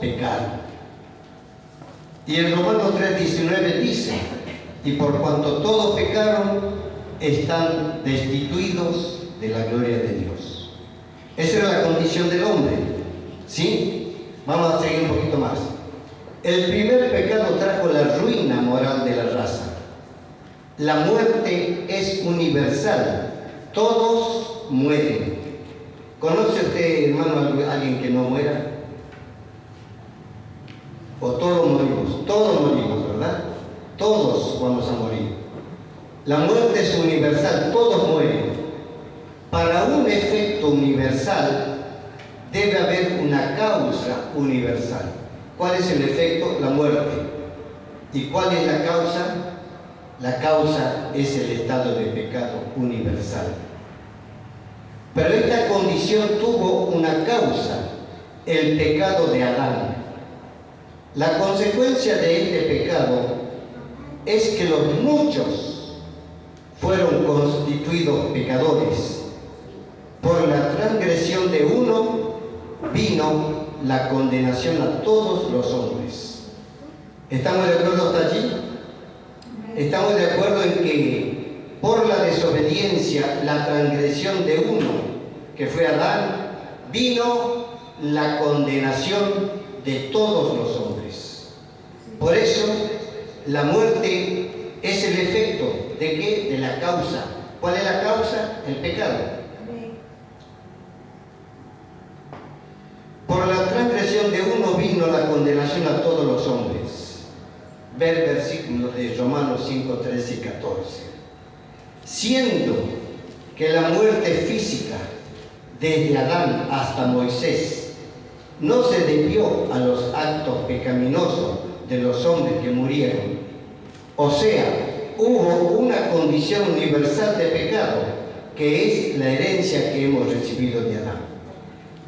pecaron. Y en Romanos 3:19 dice: y por cuanto todos pecaron, están destituidos de la gloria de Dios. Esa era la condición del hombre, ¿sí? Vamos a seguir un poquito más. El primer pecado trajo la ruina moral de la raza. La muerte es universal. Todos mueren. ¿Conoce usted, hermano, a alguien que no muera? ¿O todos morimos? Todos morimos, ¿verdad? Todos vamos a morir. La muerte es universal, todos mueren. Para un efecto universal debe haber una causa universal. ¿Cuál es el efecto? La muerte. ¿Y cuál es la causa? La causa es el estado de pecado universal. Pero esta condición tuvo una causa, el pecado de Adán. La consecuencia de este pecado es que los muchos fueron constituidos pecadores. Por la transgresión de uno vino la condenación a todos los hombres. ¿Estamos de acuerdo hasta allí? Estamos de acuerdo en que por la desobediencia, la transgresión de uno, que fue Adán, vino la condenación de todos los hombres. Por eso, la muerte es el efecto ¿de qué? De la causa. ¿Cuál es la causa? El pecado. Por la transgresión de uno vino la condenación a todos los hombres. Ver versículos de Romanos 5, 13 y 14. Siendo que la muerte física desde Adán hasta Moisés no se debió a los actos pecaminosos de los hombres que murieron, o sea, hubo una condición universal de pecado, que es la herencia que hemos recibido de Adán.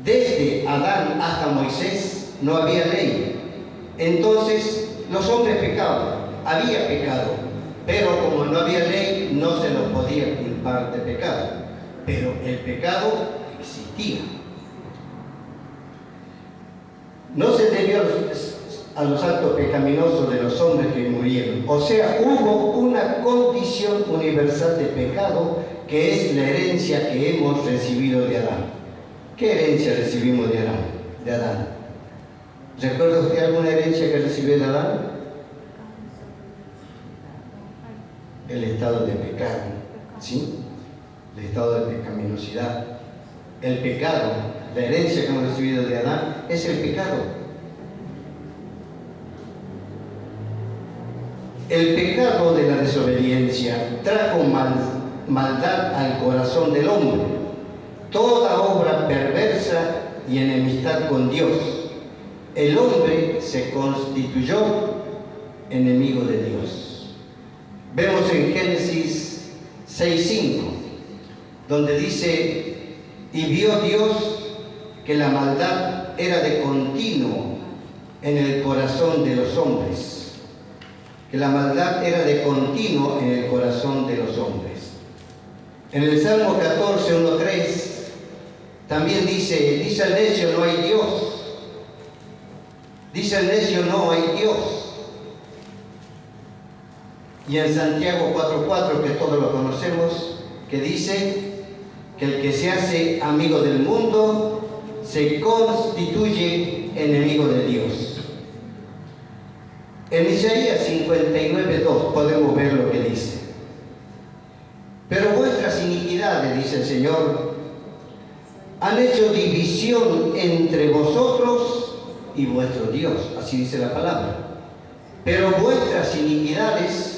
Desde Adán hasta Moisés no había ley. Entonces los hombres pecaban, había pecado, pero como no había ley, no se los podía culpar de pecado. Pero el pecado existía. No se debió a los actos pecaminosos de los hombres que murieron. O sea, hubo una condición universal de pecado, que es la herencia que hemos recibido de Adán. ¿Qué herencia recibimos de Adán? ¿Recuerda usted alguna herencia que recibió de Adán? El estado de pecado, ¿sí? El estado de pecaminosidad. El pecado, la herencia que hemos recibido de Adán, es el pecado. El pecado de la desobediencia trajo maldad al corazón del hombre, toda obra perversa y enemistad con Dios. El hombre se constituyó enemigo de Dios. Vemos en Génesis 6:5, donde dice: y vio Dios que la maldad era de continuo en el corazón de los hombres. Que la maldad era de continuo en el corazón de los hombres. En el Salmo 14, 1:3, también dice el necio: no hay Dios. Dice el necio: no hay Dios. Y en Santiago 4:4, que todos lo conocemos, que dice que el que se hace amigo del mundo se constituye enemigo de Dios. En Isaías 59:2 podemos ver lo que dice: pero vuestras iniquidades, dice el Señor, han hecho división entre vosotros y vuestro Dios. Así dice la palabra. Pero vuestras iniquidades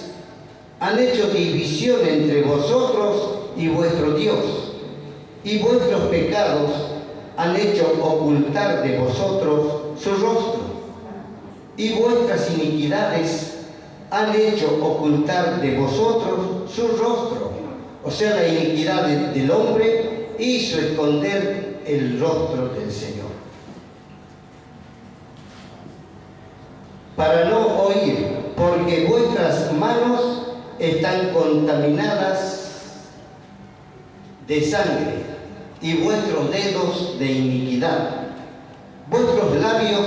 han hecho división entre vosotros y vuestro Dios, y vuestros pecados han hecho ocultar de vosotros su rostro, y vuestras iniquidades han hecho ocultar de vosotros su rostro. O sea, la iniquidad del hombre hizo esconder el rostro del Señor. Para no oír, porque vuestras manos están contaminadas de sangre y vuestros dedos de iniquidad. Vuestros labios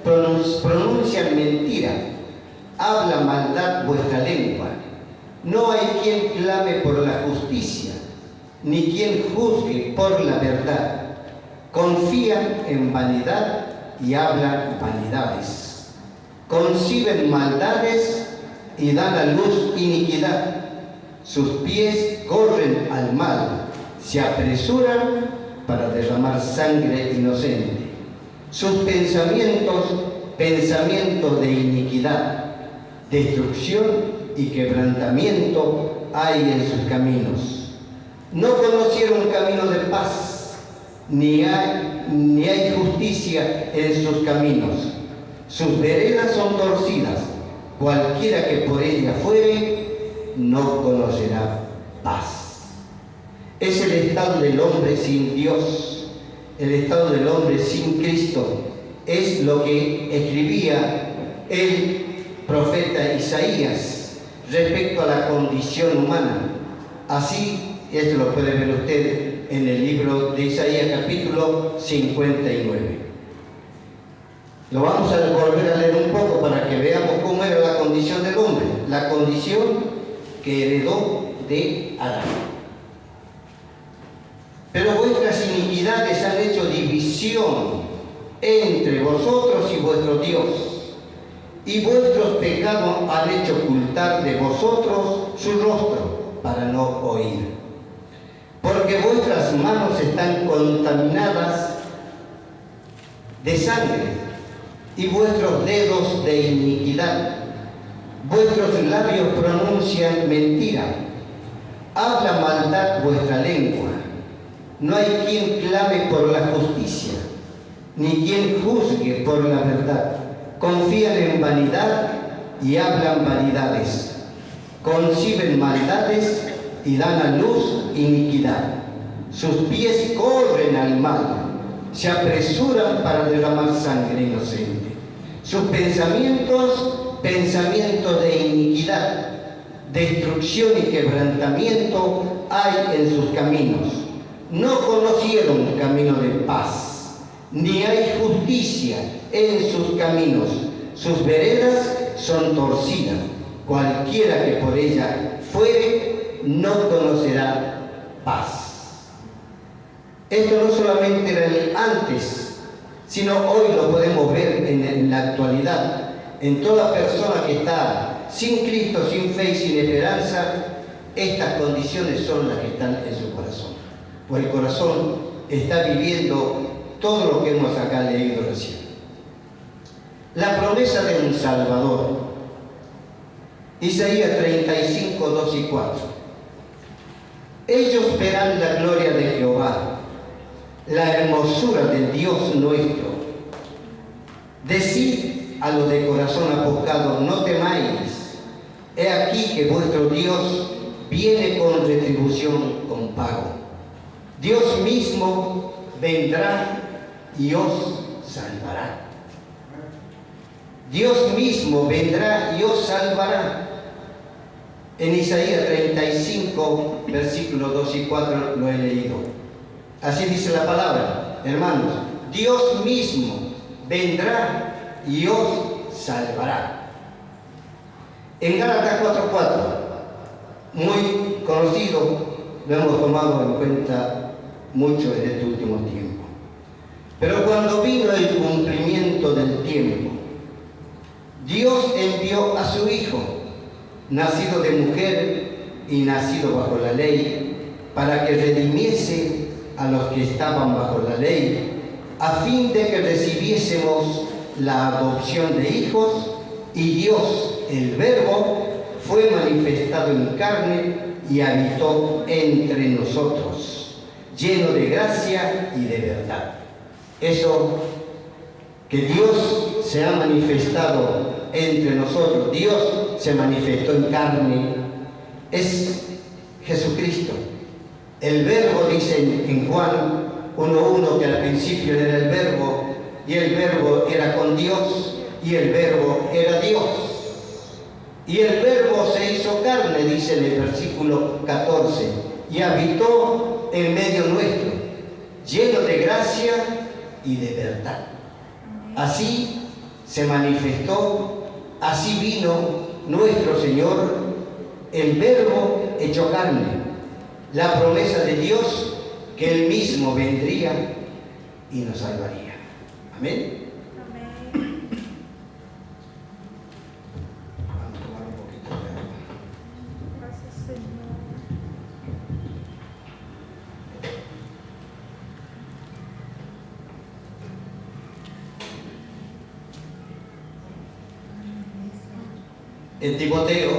pronuncian mentira, habla maldad vuestra lengua. No hay quien clame por la justicia, ni quien juzgue por la verdad. Confían en vanidad y hablan vanidades. Conciben maldades y dan a luz iniquidad. Sus pies corren al mal, se apresuran para derramar sangre inocente. Sus pensamientos de iniquidad, destrucción y quebrantamiento hay en sus caminos. No conocieron camino de paz, ni hay justicia en sus caminos. Sus veredas son torcidas, cualquiera que por ella fuere, no conocerá paz. Es el estado del hombre sin Dios, el estado del hombre sin Cristo. Es lo que escribía el profeta Isaías respecto a la condición humana. Así, esto lo puede ver usted en el libro de Isaías capítulo 59. Lo vamos a volver a leer un poco para que veamos cómo era la condición del hombre, la condición que heredó de Adán. Pero vuestras iniquidades han hecho división entre vosotros y vuestro Dios, y vuestros pecados han hecho ocultar de vosotros su rostro para no oír. Porque vuestras manos están contaminadas de sangre y vuestros dedos de iniquidad. Vuestros labios pronuncian mentira. Habla maldad vuestra lengua. No hay quien clame por la justicia, ni quien juzgue por la verdad. Confían en vanidad y hablan vanidades. Conciben maldades y dan a luz iniquidad. Sus pies corren al mal, se apresuran para derramar sangre inocente. Sus pensamientos de iniquidad, destrucción y quebrantamiento hay en sus caminos. No conocieron camino de paz, ni hay justicia en sus caminos. Sus veredas son torcidas. Cualquiera que por ella fuere, no conocerá paz. Esto no solamente era el antes, sino hoy lo podemos ver en la actualidad. En toda persona que está sin Cristo, sin fe y sin esperanza, estas condiciones son las que están en su corazón. Pues el corazón está viviendo todo lo que hemos acá leído recién. La promesa de un Salvador. Isaías 35, 2 y 4. Ellos verán la gloria de Jehová, la hermosura del Dios nuestro. Decid a los de corazón apocado, no temáis. He aquí que vuestro Dios viene con retribución, con pago. Dios mismo vendrá y os salvará. Dios mismo vendrá y os salvará. En Isaías 35, versículos 2 y 4 lo he leído. Así dice la palabra, hermanos. Dios mismo vendrá y os salvará. En Gálatas 4:4, muy conocido, lo hemos tomado en cuenta mucho en este último tiempo. Pero cuando vino el cumplimiento del tiempo, Dios envió a su Hijo, nacido de mujer y nacido bajo la ley, para que redimiese a los que estaban bajo la ley, a fin de que recibiésemos la adopción de hijos, y Dios, el Verbo, fue manifestado en carne y habitó entre nosotros, lleno de gracia y de verdad. Eso, que Dios se ha manifestado entre nosotros, Dios se manifestó en carne, es Jesucristo. El Verbo, dice en Juan 1:1, que al principio era el Verbo, y el Verbo era con Dios, y el Verbo era Dios. Y el Verbo se hizo carne, dice en el versículo 14, y habitó en medio nuestro, lleno de gracia y de verdad. Así se manifestó, así vino nuestro Señor, el Verbo hecho carne, la promesa de Dios que Él mismo vendría y nos salvaría. Amén. Vamos a tomar un poquito de agua. Gracias, Señor. En Timoteo,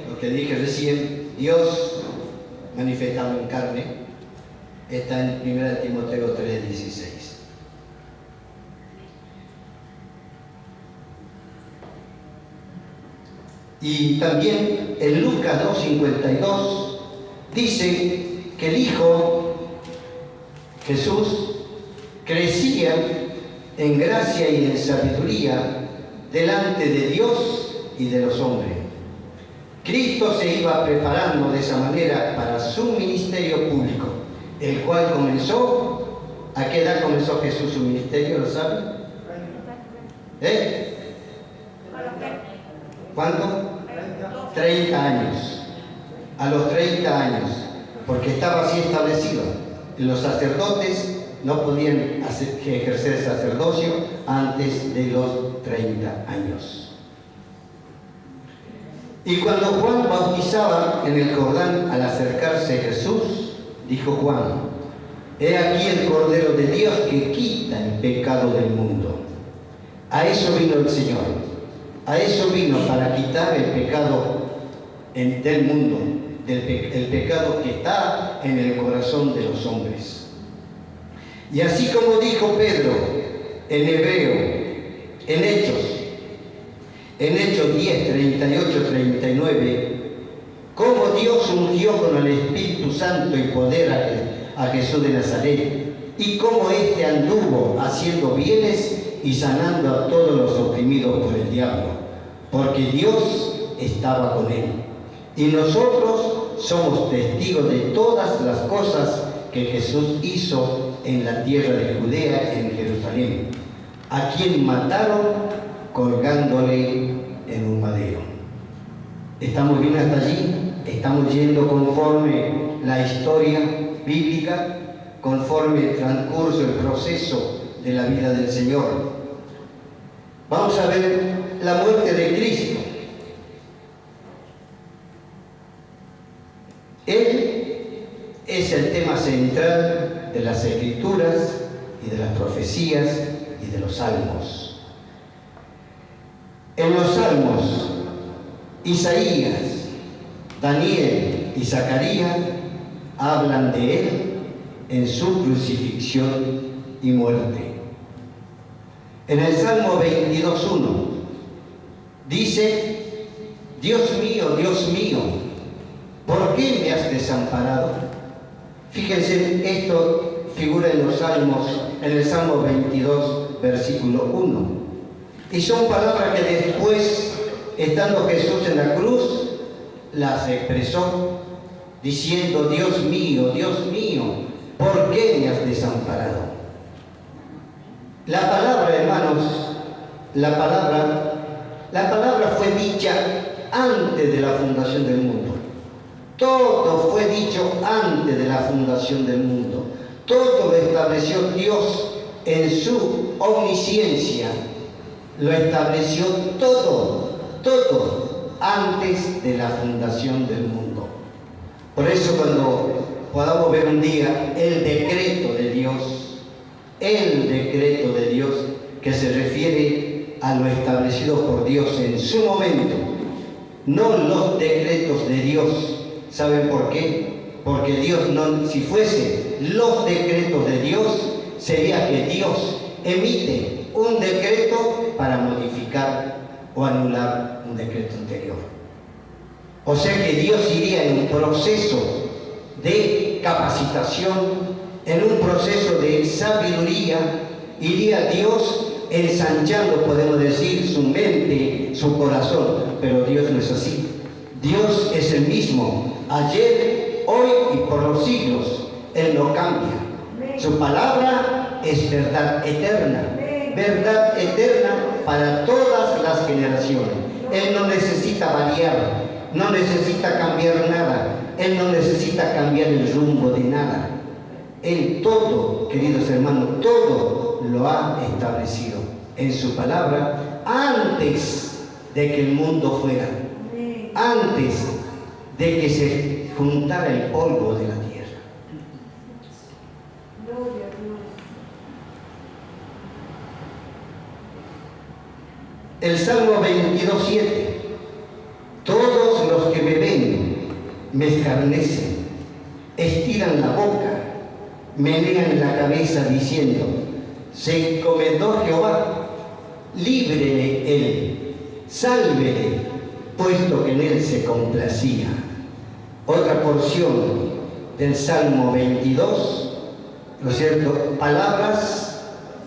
lo que dije recién, Dios manifestado en carne, está en 1 Timoteo 3:16. Y también en Lucas 2:52 dice que el Hijo Jesús crecía en gracia y en sabiduría delante de Dios y de los hombres. Cristo se iba preparando de esa manera para su ministerio público, el cual comenzó. ¿A qué edad comenzó Jesús su ministerio? ¿Lo saben? ¿Cuánto? 30 años. A los 30 años, porque estaba así establecido. Los sacerdotes no podían ejercer el sacerdocio antes de los 30 años. Y cuando Juan bautizaba en el Jordán, al acercarse a Jesús, dijo Juan: he aquí el Cordero de Dios que quita el pecado del mundo. A eso vino el Señor. A eso vino, para quitar el pecado del mundo, el pecado que está en el corazón de los hombres. Y así como dijo Pedro en hebreo, en Hechos 10, 38, 39, cómo Dios ungió con el Espíritu Santo y poder a Jesús de Nazaret, y cómo éste anduvo haciendo bienes y sanando a todos los oprimidos por el diablo, porque Dios estaba con él. Y nosotros somos testigos de todas las cosas que Jesús hizo en la tierra de Judea, en Jerusalén, a quien mataron colgándole en un madero. ¿Estamos bien hasta allí? ¿Estamos yendo conforme la historia bíblica, conforme el transcurso, el proceso de la vida del Señor? Vamos a ver la muerte de Cristo. Él es el tema central de las Escrituras y de las profecías y de los salmos. En los salmos, Isaías, Daniel y Zacarías hablan de él en su crucifixión y muerte. En el Salmo 22:1 dice: Dios mío, ¿por qué me has desamparado? Fíjense, esto figura en los Salmos, en el Salmo 22, versículo 1. Y son palabras que después, estando Jesús en la cruz, las expresó diciendo: Dios mío, ¿por qué me has desamparado? La palabra, hermanos, la palabra fue dicha antes de la fundación del mundo. Todo fue dicho antes de la fundación del mundo. Todo lo estableció Dios en su omnisciencia. Lo estableció todo antes de la fundación del mundo. Por eso, cuando podamos ver un día el decreto de Dios que se refiere a lo establecido por Dios en su momento, no los decretos de Dios. ¿Saben por qué? Porque Dios no, si fuese los decretos de Dios, sería que Dios emite un decreto para modificar o anular un decreto anterior. O sea que Dios iría en un proceso de capacitación, en un proceso de sabiduría, iría Dios ensanchando, podemos decir, su mente, su corazón. Pero Dios no es así. Dios es el mismo, ayer, hoy y por los siglos. Él no cambia. Su palabra es verdad eterna. verdad eterna para todas las generaciones. Él no necesita variar, no necesita cambiar nada, Él no necesita cambiar el rumbo de nada. Él todo, queridos hermanos, todo lo ha establecido en su palabra antes de que el mundo fuera, antes de que se juntara el polvo de la tierra. El Salmo 22:7. Todos los que me ven me escarnecen, estiran la boca, menean la cabeza diciendo: se encomendó Jehová, líbrele él, sálvele, puesto que en él se complacía. Otra porción del Salmo 22, ¿no es cierto? Palabras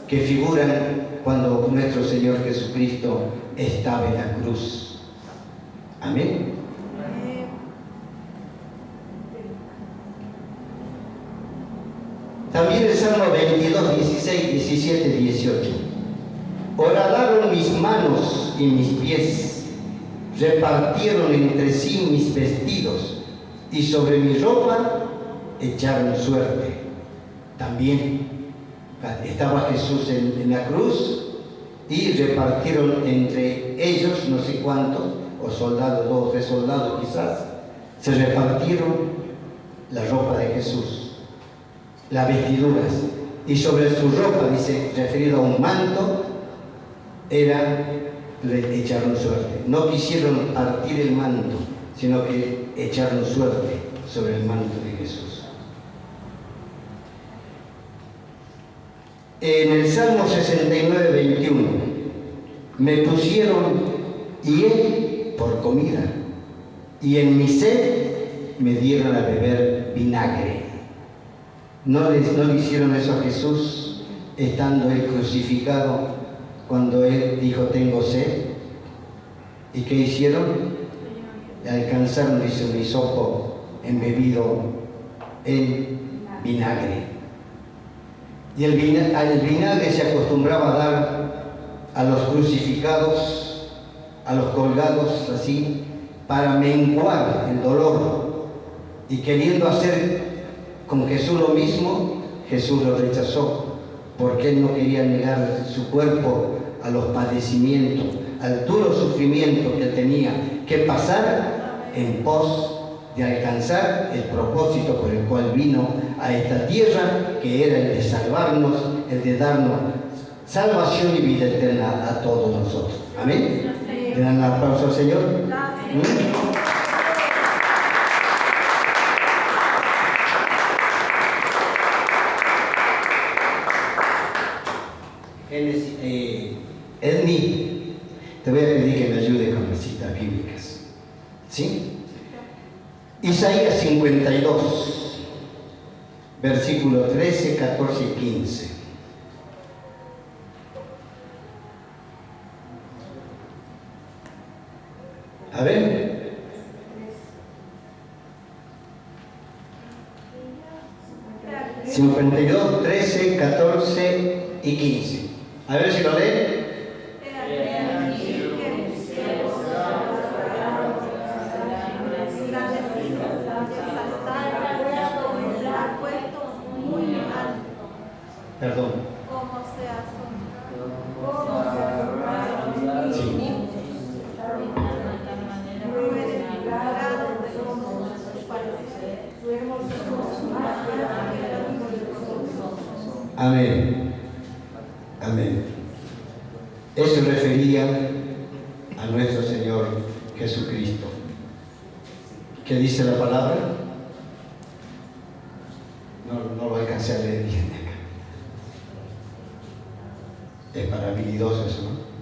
que figuran cuando nuestro Señor Jesucristo estaba en la cruz. Amén. También el Salmo 22, 16, 17, 18. Horadaron mis manos y mis pies, repartieron entre sí mis vestidos, y sobre mi ropa echaron suerte. También estaba Jesús en la cruz y repartieron entre ellos, no sé cuántos, o soldados, 2 o 3 soldados quizás, se repartieron la ropa de Jesús, las vestiduras, y sobre su ropa, dice, referido a un manto, le echaron suerte. No quisieron partir el manto, sino que echaron suerte sobre el manto de Jesús. En el Salmo 69, 21, me pusieron hiel por comida, y en mi sed me dieron a beber vinagre. ¿No le hicieron eso a Jesús estando él crucificado cuando él dijo tengo sed? ¿Y qué hicieron? Le alcanzaron, dice, un hisopo embebido en vinagre. Y el vinagre se acostumbraba a dar a los crucificados, a los colgados así, para menguar el dolor. Y queriendo hacer con Jesús lo mismo, Jesús lo rechazó, porque él no quería negar su cuerpo a los padecimientos, al duro sufrimiento que tenía que pasar en pos de alcanzar el propósito por el cual vino a esta tierra, que era el de salvarnos, el de darnos salvación y vida eterna a todos nosotros. Amén. ¿Le dan un aplauso al Señor? Edni, te voy a pedir que me ayude con las citas bíblicas. ¿Sí? Isaías 52, versículo 13, 14 y 15. A ver. Sí. 52, 13, 14 y 15. A ver si lo leen. Perdón. ¿Cómo se Amén. Amén. Eso refería a nuestro Señor Jesucristo. ¿Qué dice la palabra? No lo alcancé a leer bien acá. Es para habilidosos, ¿no?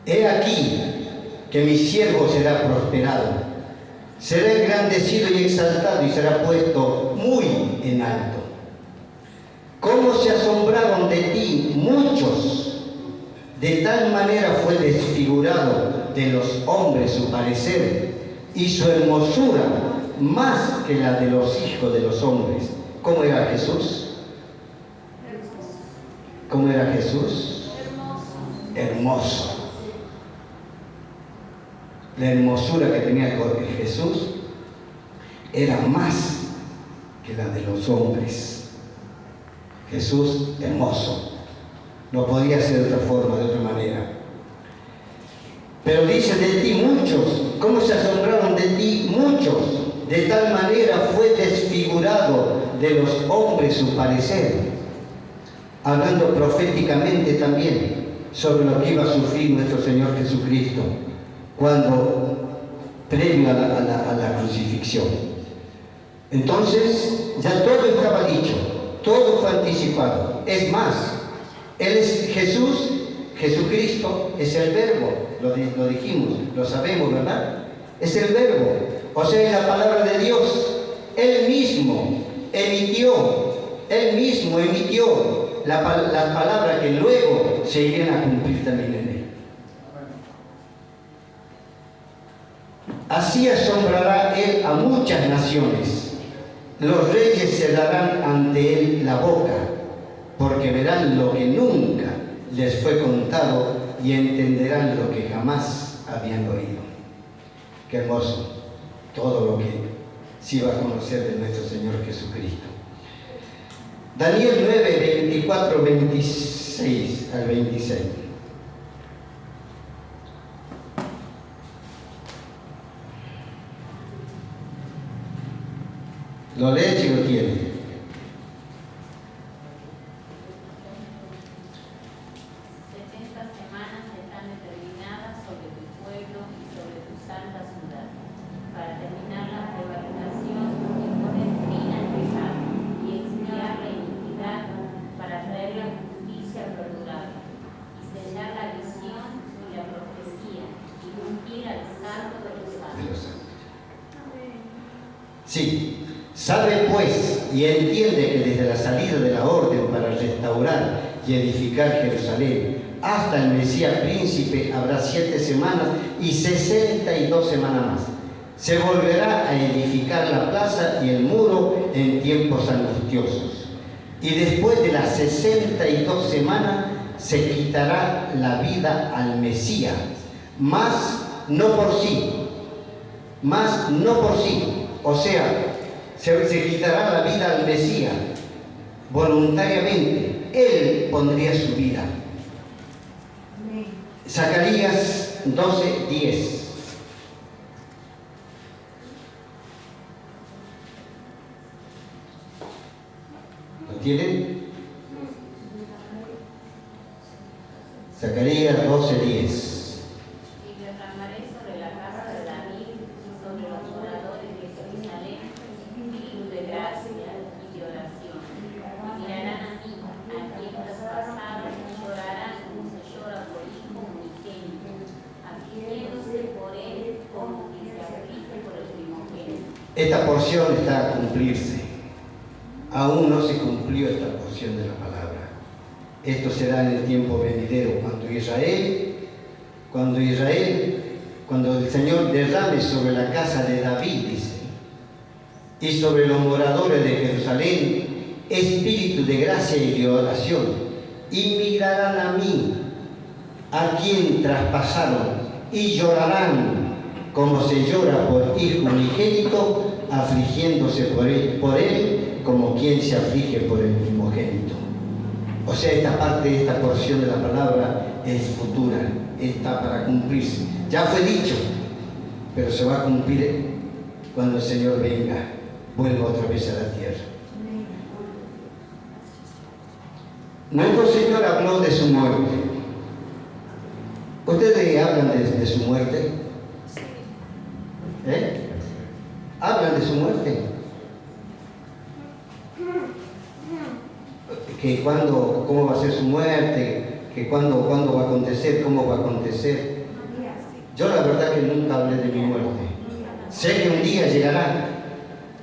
He aquí que mi siervo será prosperado, será engrandecido y exaltado y será puesto muy en alto. ¿Cómo se asombraron de ti muchos? De tal manera fue desfigurado de los hombres su parecer y su hermosura más que la de los hijos de los hombres. ¿Cómo era Jesús? ¿Cómo era Jesús? Hermoso. Hermoso. La hermosura que tenía Jesús era más que la de los hombres. Jesús hermoso. No podía ser de otra forma, de otra manera. Pero dice de ti muchos. ¿Cómo se asombraron de ti muchos? De tal manera fue desfigurado de los hombres su parecer. Hablando proféticamente también sobre lo que iba a sufrir nuestro Señor Jesucristo previo a la crucifixión. Entonces ya todo estaba dicho, todo fue anticipado. Es más, Él es Jesús, Jesucristo es el Verbo, lo dijimos, lo sabemos, ¿verdad? Es el Verbo, o sea, es la palabra de Dios. Él mismo emitió las palabras que luego se irían a cumplir también en Él. Así asombrará Él a muchas naciones. Los reyes cerrarán ante Él la boca, porque verán lo que nunca les fue contado y entenderán lo que jamás habían oído. Qué hermoso todo lo que se iba a conocer de nuestro Señor Jesucristo. Daniel 9, 24, 26 al 26. Lo lees y lo tiene. 70 semanas están determinadas sobre tu pueblo y sobre tu santa ciudad, para terminar la prevaricación y poner fin al pecado y expiar la iniquidad, para traer la justicia perdurable y sellar la visión y la profecía y cumplir al santo de los santos. Sí. Sabe pues y entiende que desde la salida de la orden para restaurar y edificar Jerusalén hasta el Mesías príncipe habrá 7 semanas y 62 semanas más. Se volverá a edificar la plaza y el muro en tiempos angustiosos. Y después de las 62 semanas se quitará la vida al Mesías, mas no por sí. O sea, se quitará la vida al Mesías voluntariamente. Él pondría su vida. Zacarías 12, 10. ¿Lo tienen? Zacarías 12, 10. Y derramaré sobre la casa de David y sobre los moradores de Jerusalén espíritu de gracia y de oración. Y mirarán a mí, a quien traspasaron, y llorarán como se llora por hijo unigénito, afligiéndose por él como quien se aflige por el primogénito. Esta porción está a cumplirse. Aún no se cumplió esta porción de la palabra. Esto será en el tiempo venidero, cuando el Señor derrame sobre la casa de David, dice, y sobre los moradores de Jerusalén, espíritu de gracia y de oración, y mirarán a mí, a quien traspasaron, y llorarán como se llora por hijo unigénito, afligiéndose por él como quien se aflige por el primogénito. O sea, esta parte, esta porción de la palabra es futura, está para cumplirse. Ya fue dicho, pero se va a cumplir cuando el Señor venga, vuelva otra vez a la tierra. Nuestro Señor habló de su muerte. ¿Ustedes hablan de su muerte? ¿Hablan de su muerte? Que cómo va a ser su muerte, que cuándo va a acontecer, cómo va a acontecer. Yo la verdad que nunca hablé de mi muerte. Sé que un día llegará,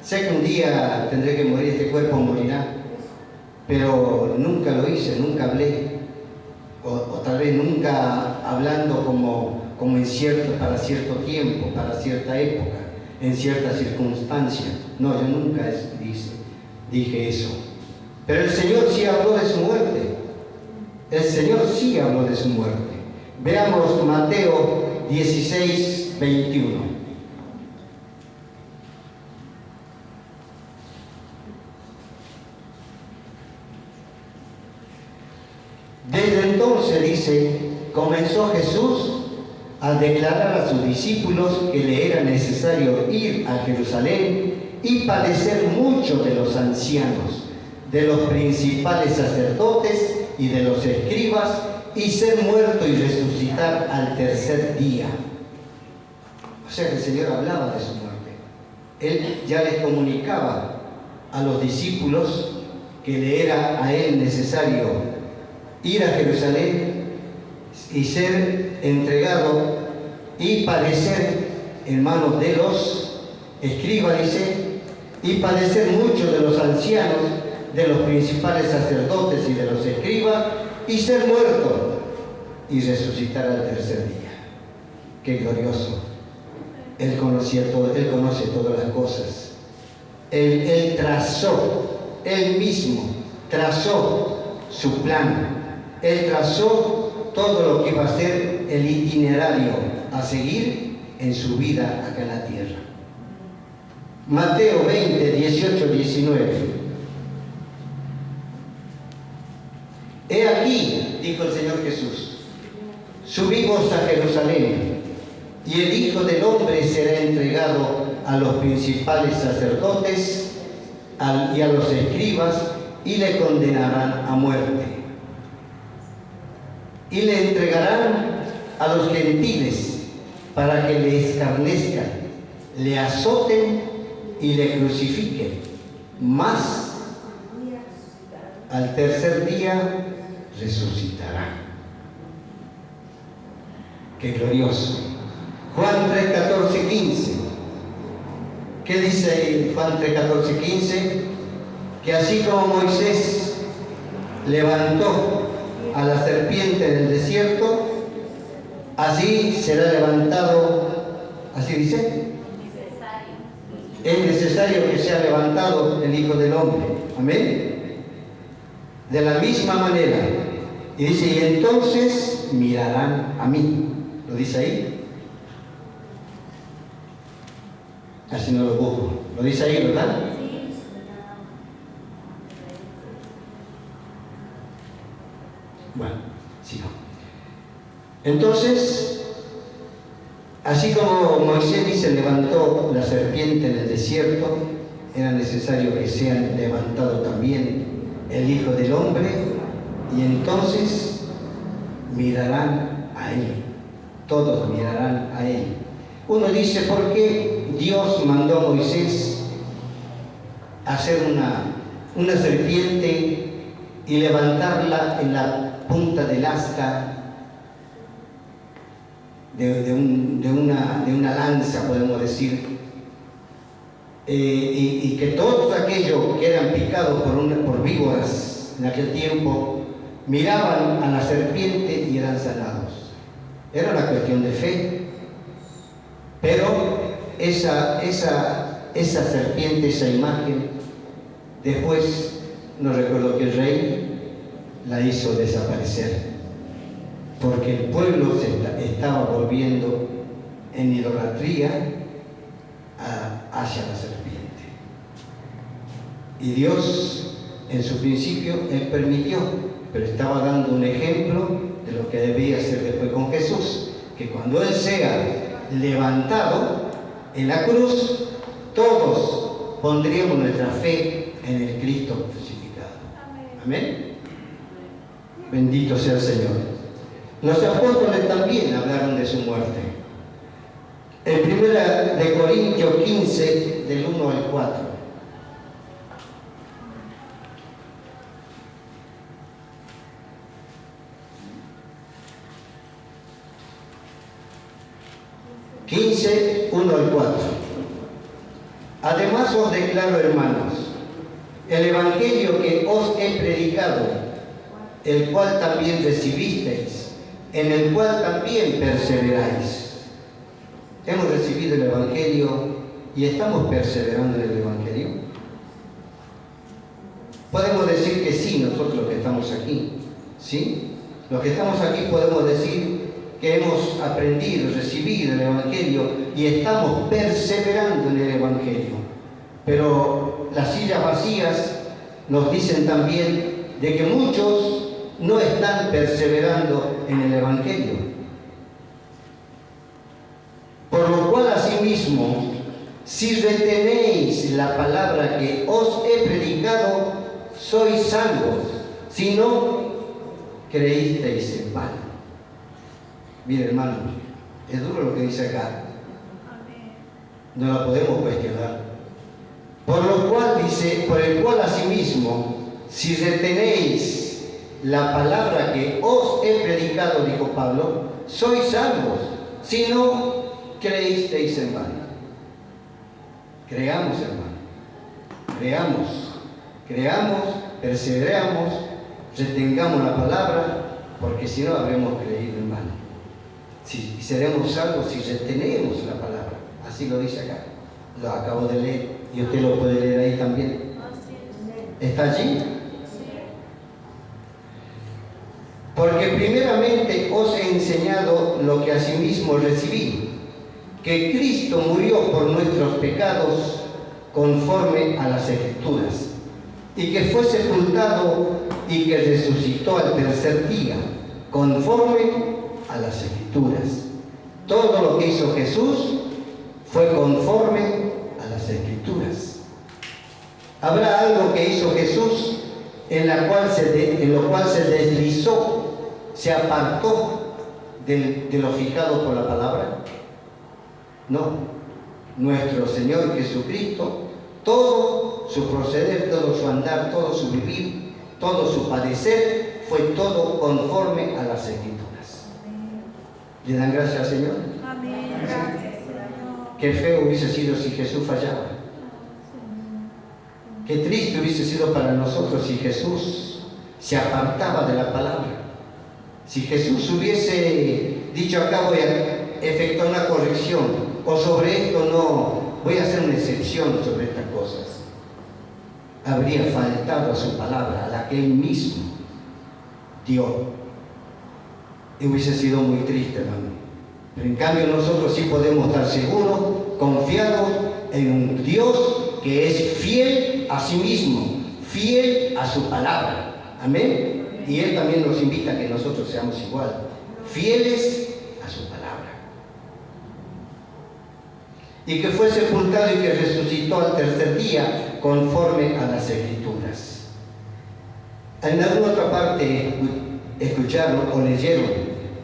sé que un día tendré que morir, este cuerpo morirá, pero nunca lo hice, nunca hablé, o tal vez nunca hablando como para cierto tiempo, para cierta época, en ciertas circunstancias. No, yo nunca dije eso. Pero el Señor sí habló de su muerte. El Señor sí habló de su muerte. Veamos Mateo 16, 21. Desde entonces, dice, comenzó Jesús a declarar a sus discípulos que le era necesario ir a Jerusalén y padecer mucho de los ancianos, de los principales sacerdotes y de los escribas, y ser muerto y resucitar al tercer día. O sea que el Señor hablaba de su muerte. Él ya les comunicaba a los discípulos que le era a él necesario ir a Jerusalén y ser entregado y padecer en manos de los escribas, dice, y padecer mucho de los ancianos, de los principales sacerdotes y de los escribas, y ser muerto y resucitar al tercer día. ¡Qué glorioso! Él conocía todo, Él conoce todas las cosas. Él trazó, Él mismo trazó su plan. Él trazó todo lo que iba a ser el itinerario a seguir en su vida acá en la tierra. Mateo 20, 18, 19. He aquí, dijo el Señor Jesús, subimos a Jerusalén, y el Hijo del Hombre será entregado a los principales sacerdotes y a los escribas, y le condenarán a muerte. Y le entregarán a los gentiles para que le escarnezcan, le azoten y le crucifiquen. Mas al tercer día resucitará. ¡Qué glorioso! Juan 3, 14, 15. ¿Qué dice ahí Juan 3, 14, 15? Que así como Moisés levantó a la serpiente en el desierto, así será levantado, así dice, es necesario que sea levantado el Hijo del Hombre. Amén. De la misma manera, y dice, y entonces mirarán a mí. ¿Lo dice ahí? Así no lo busco. Lo dice ahí, ¿verdad? Bueno, sigo. Entonces, así como Moisés dice, levantó la serpiente en el desierto, era necesario que sean levantado también el Hijo del Hombre, y entonces mirarán a Él. Todos mirarán a Él. Uno dice, ¿por qué Dios mandó a Moisés a hacer una serpiente y levantarla en la punta del asta de una lanza, podemos decir? Y que todos aquellos que eran picados por víboras en aquel tiempo miraban a la serpiente y eran sanados. Era una cuestión de fe. Pero esa serpiente, esa imagen, después, no recuerdo qué rey, la hizo desaparecer, porque el pueblo se estaba volviendo en idolatría hacia la serpiente. Y Dios, en su principio, Él permitió, pero estaba dando un ejemplo de lo que debía hacer después con Jesús, que cuando Él sea levantado en la cruz, todos pondríamos nuestra fe en el Cristo crucificado. Amén. Bendito sea el Señor. Los apóstoles también hablaron de su muerte. En 1 de Corintios 15, del 1 al 4. ...15, 1 al 4. Además os declaro, hermanos, el evangelio que os he predicado, el cual también recibisteis, en el cual también perseveráis. Hemos recibido el evangelio y estamos perseverando en el evangelio. Podemos decir que sí, nosotros los que estamos aquí, ¿sí? Los que estamos aquí podemos decir que hemos aprendido, recibido el Evangelio y estamos perseverando en el Evangelio. Pero las sillas vacías nos dicen también de que muchos no están perseverando en el Evangelio. Por lo cual, asimismo, si retenéis la palabra que os he predicado, sois salvos, si no creísteis en vano. Mire, hermano, es duro lo que dice acá. No la podemos cuestionar. Por lo cual dice, por el cual asimismo, si retenéis la palabra que os he predicado, dijo Pablo, sois salvos, si no creísteis en vano. Creamos, hermano. Creamos, perseveramos, retengamos la palabra, porque si no habremos creído en vano. Si seremos salvos si retenemos la palabra. Así lo dice acá. Lo acabo de leer y usted lo puede leer ahí también. ¿Está allí? Porque primeramente os he enseñado lo que asimismo recibí, que Cristo murió por nuestros pecados conforme a las Escrituras, y que fue sepultado y que resucitó al tercer día, conforme a las Escrituras. Todo lo que hizo Jesús fue conforme a las Escrituras. ¿Habrá algo que hizo Jesús en lo cual se deslizó, se apartó de lo fijado por la palabra? No. Nuestro Señor Jesucristo, todo su proceder, todo su andar, todo su vivir, todo su padecer, fue todo conforme a las Escrituras. ¿Le dan gracias al Señor? Amén. Gracias, Señor. Qué feo hubiese sido si Jesús fallaba. Qué triste hubiese sido para nosotros si Jesús se apartaba de la palabra. Si Jesús hubiese dicho, acá voy a efectuar una corrección, o sobre esto no, voy a hacer una excepción sobre estas cosas. Habría faltado a su palabra, a la que Él mismo dio. Y hubiese sido muy triste, hermano. Pero en cambio nosotros sí podemos estar seguros, confiados en un Dios que es fiel a sí mismo, fiel a su palabra. Amén. Y Él también nos invita a que nosotros seamos igual, fieles a su palabra. Y que fue sepultado y que resucitó al tercer día, conforme a las Escrituras. En alguna otra parte escucharon o leyeron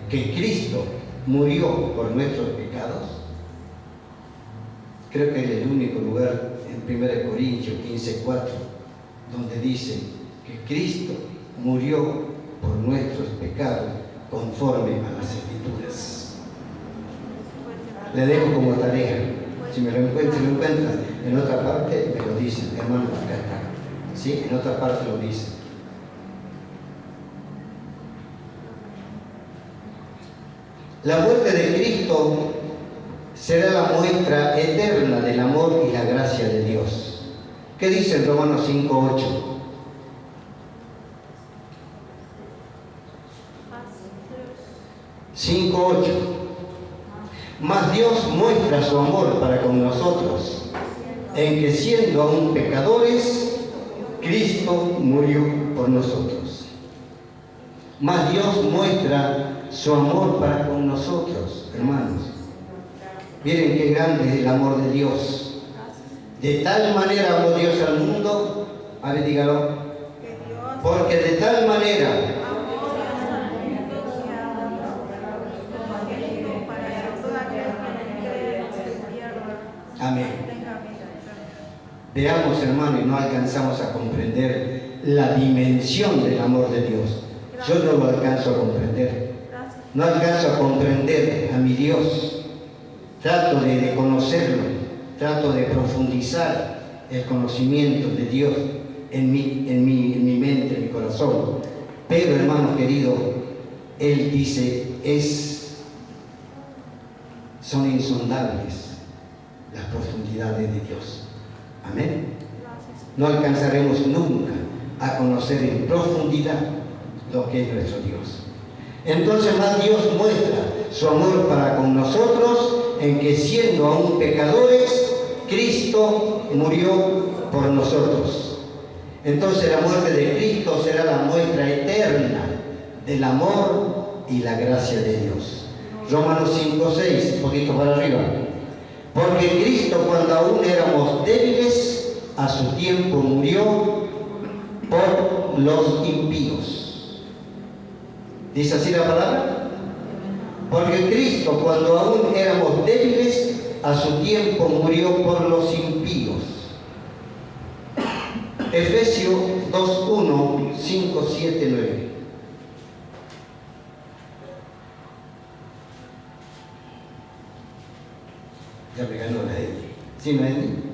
que Cristo murió por nuestros pecados. Creo que es el único lugar en 1 Corintios 15:4 donde dice que Cristo murió por nuestros pecados conforme a las Escrituras. Le dejo como tarea. Si me lo encuentran en otra parte, me lo dicen, hermano, acá está. ¿Sí? En otra parte lo dicen. La muerte de Cristo será la muestra eterna del amor y la gracia de Dios. ¿Qué dice en Romanos 5:8? Mas Dios muestra su amor para con nosotros, en que siendo aún pecadores, Cristo murió por nosotros. Mas Dios muestra su amor para con nosotros, hermanos. Miren qué grande es el amor de Dios. De tal manera amó Dios al mundo, a ver, dígalo, porque de tal manera amén. Veamos, hermano, y no alcanzamos a comprender la dimensión del amor de Dios. Yo no lo alcanzo a comprender. No alcanzo a comprender a mi Dios. Trato de conocerlo. Trato de profundizar el conocimiento de Dios en mi mente, en mi corazón. Pero, hermano querido, Él dice, son insondables las profundidades de Dios. Amén. No alcanzaremos nunca a conocer en profundidad lo que es nuestro Dios. Entonces más Dios muestra su amor para con nosotros en que siendo aún pecadores, Cristo murió por nosotros. Entonces la muerte de Cristo será la muestra eterna del amor y la gracia de Dios. Romanos 5:6, un poquito para arriba. Porque Cristo, cuando aún éramos débiles, a su tiempo murió por los impíos. ¿Dice así la palabra? Porque Cristo, cuando aún éramos débiles, a su tiempo murió por los impíos. Efesios 2:1, 5, 7, 9. Ya me ganó la N. ¿Sí, no N?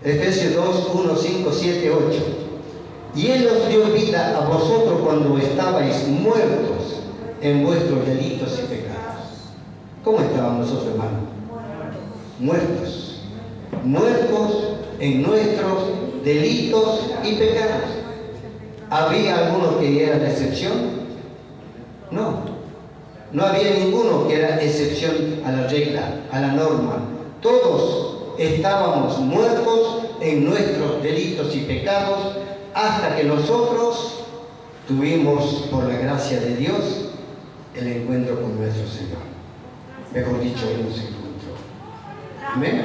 Efesios 2:1, 5, 7, 8. Y Él os dio vida a vosotros cuando estabais muertos en vuestros delitos y pecados. ¿Cómo estábamos nosotros, hermanos? Muertos. Muertos en nuestros delitos y pecados. ¿Había alguno que era la excepción? No. No había ninguno que era excepción a la regla, a la norma. Todos estábamos muertos en nuestros delitos y pecados hasta que nosotros tuvimos, por la gracia de Dios, el encuentro con nuestro Señor. Mejor dicho, Él nos encontró. Amén.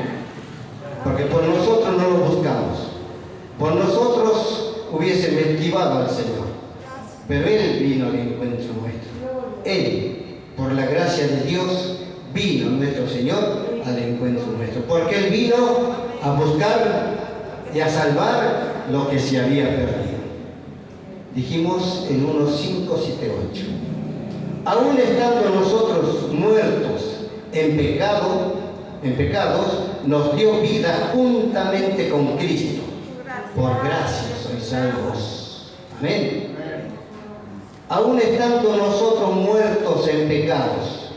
Porque por nosotros no lo buscamos. Por nosotros hubiésemos esquivado al Señor. Pero Él vino al encuentro nuestro. Él, por la gracia de Dios, vino nuestro Señor al encuentro nuestro. Porque Él vino a buscar y a salvar lo que se había perdido. Dijimos en 1:5, 7, 8. Aún estando nosotros muertos en pecados, nos dio vida juntamente con Cristo. Por gracia sois salvos. Amén. Aún estando nosotros muertos en pecados,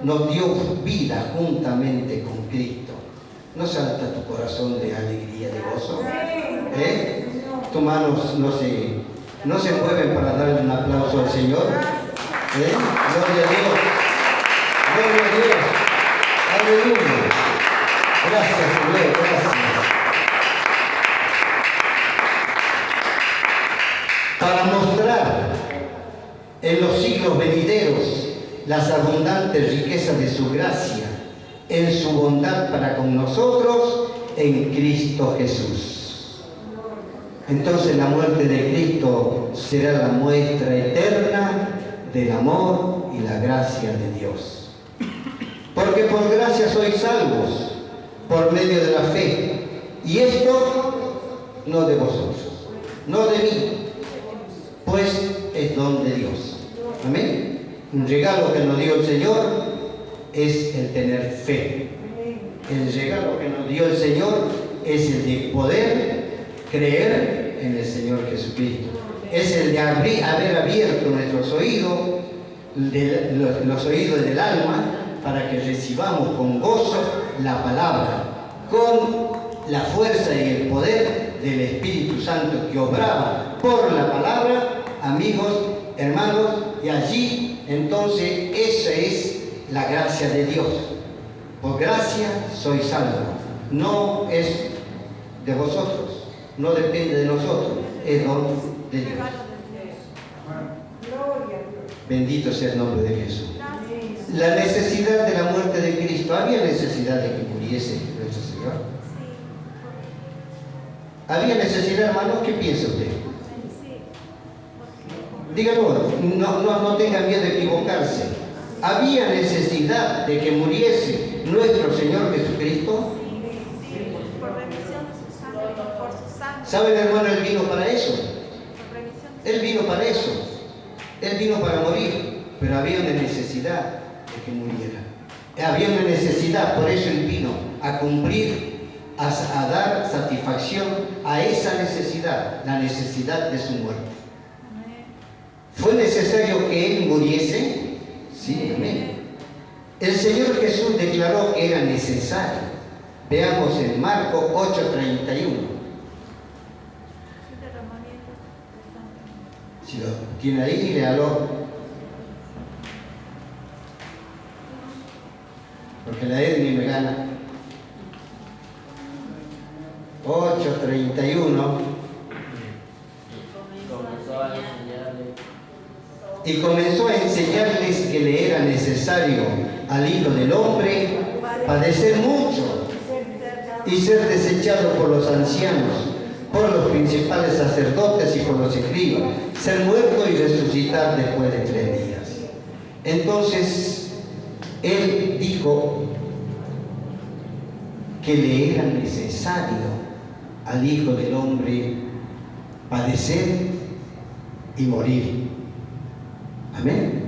nos dio vida juntamente con Cristo. ¿No salta tu corazón de alegría, de gozo? Tus manos no se mueven para darle un aplauso al Señor. Gloria a Dios. Gloria a Dios. Aleluya. Gracias, Señor. Gracias. Para mostrar en los siglos venideros las abundantes riquezas de su gracia, en su bondad para con nosotros, en Cristo Jesús. Entonces la muerte de Cristo será la muestra eterna del amor y la gracia de Dios. Porque por gracia sois salvos, por medio de la fe. Y esto no de vosotros, no de mí, pues es don de Dios. Amén. Un regalo que nos dio el Señor es el tener fe. El regalo que nos dio el Señor es el de poder creer en el Señor Jesucristo. Es el de haber abierto nuestros oídos, los oídos del alma, para que recibamos con gozo la palabra, con la fuerza y el poder del Espíritu Santo que obraba por la palabra, amigos, hermanos, y allí entonces esa es la gracia de Dios. Por gracia soy salvo. No es de vosotros, no depende de nosotros, es don de Dios. Bendito sea el nombre de Jesús. La necesidad de la muerte de Cristo. ¿Había necesidad de que muriese nuestro Señor? ¿Había necesidad, hermano? ¿Qué piensa usted? Dígalo, no tenga miedo de equivocarse. ¿Había necesidad de que muriese nuestro Señor Jesucristo? Por remisión de su sangre, por su sangre. ¿Saben, hermano? Él vino para eso. Él vino para eso. Él vino para morir, pero había una necesidad de que muriera. Había una necesidad, por eso Él vino a cumplir, a dar satisfacción a esa necesidad, la necesidad de su muerte. ¿Fue necesario que Él muriese? Sí, amén. El Señor Jesús declaró que era necesario. Veamos en Marcos 8:31. Si lo tiene ahí, léalo. Porque la Edni me gana. 8:31. Y comenzó a enseñarles que le era necesario al Hijo del Hombre padecer mucho y ser desechado por los ancianos, por los principales sacerdotes y por los escribas, ser muerto y resucitar después de 3 días. Entonces, él dijo que le era necesario al Hijo del Hombre padecer y morir. Amén.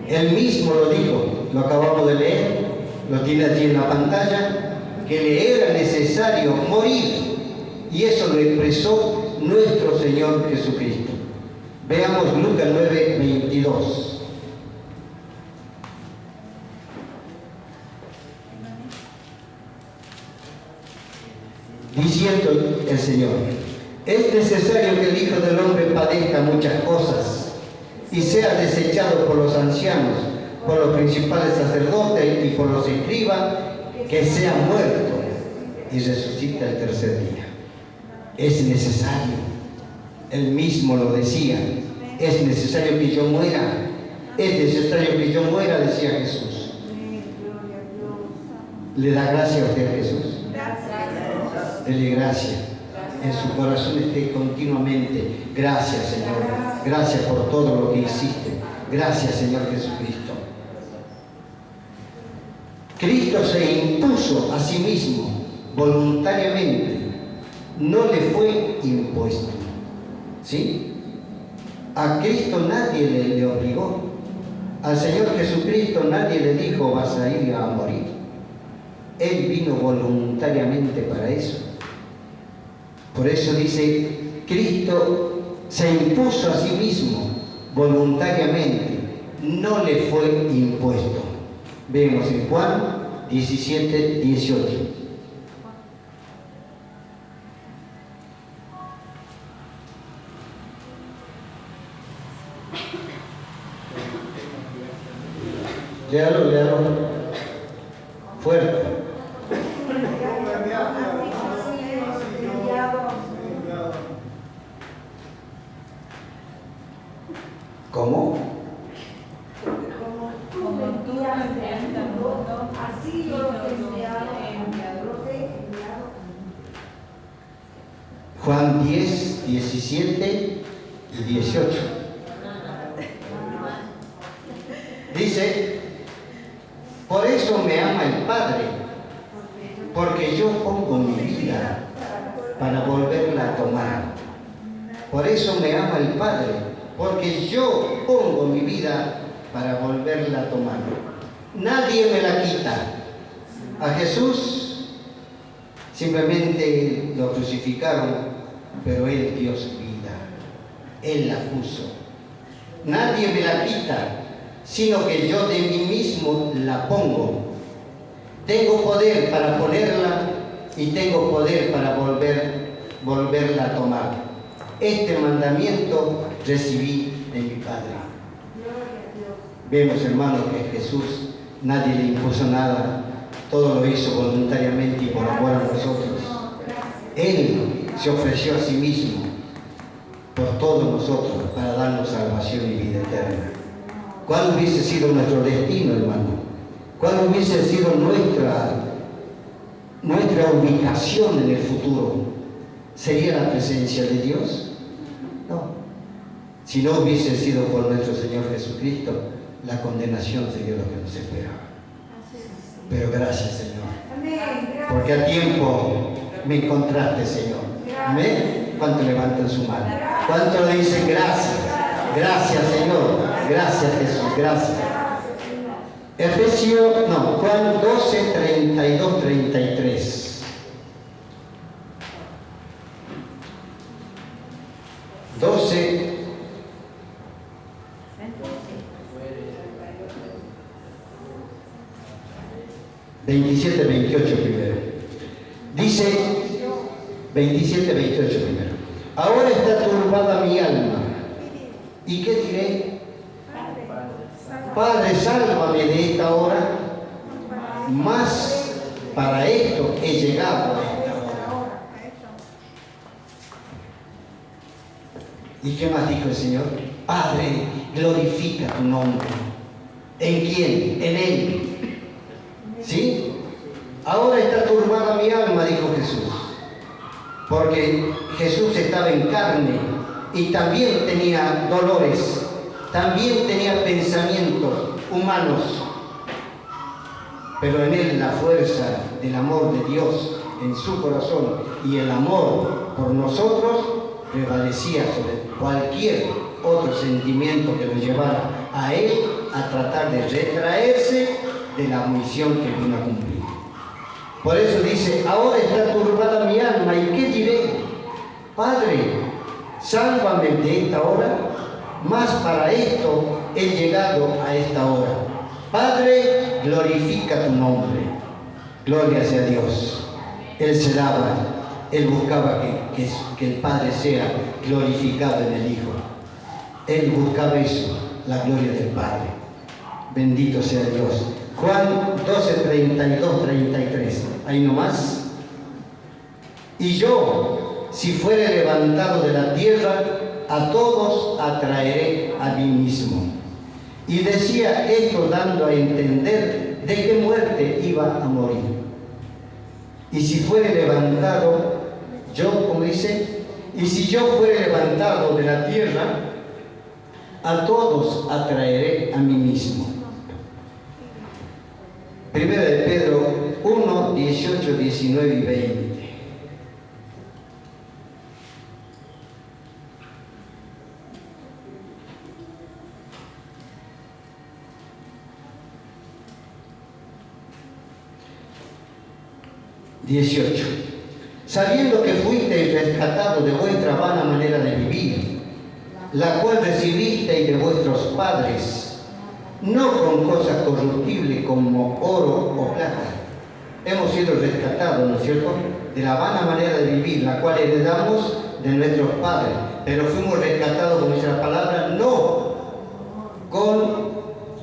Él mismo lo dijo, lo acabamos de leer, lo tiene allí en la pantalla, que le era necesario morir. Y eso lo expresó nuestro Señor Jesucristo. Veamos Lucas 9:22. Diciendo el Señor: es necesario que el Hijo del Hombre padezca muchas cosas y sea desechado por los ancianos, por los principales sacerdotes y por los escribas, que sea muerto y resucita el 3er día. Es necesario, él mismo lo decía, es necesario que yo muera, es necesario que yo muera, decía Jesús. ¿Le da gracia a usted, Jesús? Dele gracia. En su corazón esté continuamente: gracias, Señor, gracias por todo lo que hiciste, gracias, Señor Jesucristo. Cristo se impuso a sí mismo voluntariamente, no le fue impuesto, ¿sí? A Cristo nadie le obligó, al Señor Jesucristo nadie le dijo: vas a ir a morir. Él vino voluntariamente para eso. Por eso dice, Cristo se impuso a sí mismo voluntariamente, no le fue impuesto. Vemos en Juan 17:18. Léalo. Fuerte. ¿Cómo? Como tú has enviado, así yo los he enviado. Juan 10, 17 y 18. Dice: por eso me ama el Padre, porque yo pongo mi vida para volverla a tomar. Por eso me ama el Padre, porque yo pongo mi vida para volverla a tomar. Nadie me la quita. A Jesús simplemente lo crucificaron, pero Él dio su vida. Él la puso. Nadie me la quita, sino que yo de mí mismo la pongo. Tengo poder para ponerla y tengo poder para volverla a tomar. Este mandamiento recibí de mi Padre. Vemos, hermanos, que Jesús nadie le impuso nada, todo lo hizo voluntariamente y por amor a nosotros. Él se ofreció a sí mismo por todos nosotros para darnos salvación y vida eterna. ¿Cuál hubiese sido nuestro destino, hermano? ¿Cuál hubiese sido nuestra ubicación en el futuro? ¿Sería la presencia de Dios? No. Si no hubiese sido por nuestro Señor Jesucristo, la condenación sería lo que nos esperaba. Pero gracias, Señor, porque a tiempo me encontraste, Señor. ¿Amén? ¿Cuánto levantan su mano? ¿Cuánto le dicen gracias? Gracias, Señor. Gracias, Jesús. Gracias. Juan 12, 32, 33. 12. 27, 28 primero. Dice 27, 28 primero. Ahora está turbada mi alma. ¿Y qué diré? Padre, Padre, sálvame de esta hora, más para esto he llegado a esta hora. ¿Y qué más dijo el Señor? Padre, glorifica tu nombre. ¿En quién? En Él. ¿Sí? Ahora está turbada mi alma, dijo Jesús. Porque Jesús estaba en carne y también tenía dolores, también tenía pensamientos humanos. Pero en Él la fuerza del amor de Dios en su corazón y el amor por nosotros prevalecía sobre cualquier otro sentimiento que lo llevara a Él a tratar de retraerse de la misión que vino a cumplir. Por eso dice, ahora está turbada mi alma, ¿y qué diré? Padre, sálvame de esta hora, más para esto he llegado a esta hora. Padre, glorifica tu nombre. Gloria sea Dios. Él se daba, Él buscaba que el Padre sea glorificado en el Hijo. Él buscaba eso, la gloria del Padre. Bendito sea Dios. Juan 12, 32, 33. Ahí nomás. Y yo, si fuere levantado de la tierra, a todos atraeré a mí mismo. Y decía esto dando a entender de qué muerte iba a morir. Y si fuere levantado, yo, como dice, y si yo fuere levantado de la tierra, a todos atraeré a mí mismo. Primera de Pedro 1, 18, 19 y 20. Sabiendo que fuisteis rescatados de vuestra vana manera de vivir, la cual recibisteis de vuestros padres, no con cosas corruptibles como oro o plata. Hemos sido rescatados, ¿no es cierto?, de la vana manera de vivir, la cual heredamos de nuestros padres, pero fuimos rescatados, como dice la palabra, no con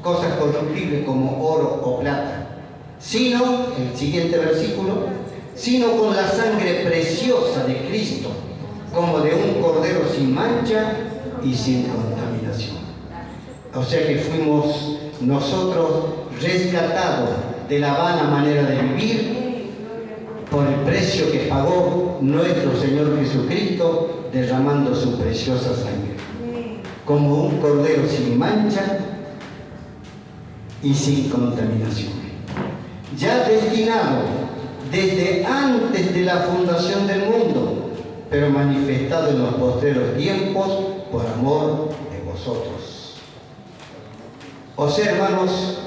cosas corruptibles como oro o plata, sino, el siguiente versículo, sino con la sangre preciosa de Cristo, como de un cordero sin mancha y sin contaminación. O sea que fuimos nosotros rescatados de la vana manera de vivir por el precio que pagó nuestro Señor Jesucristo, derramando su preciosa sangre, como un cordero sin mancha y sin contaminación, ya destinado desde antes de la fundación del mundo, pero manifestado en los postreros tiempos por amor de vosotros. O sea, hermanos,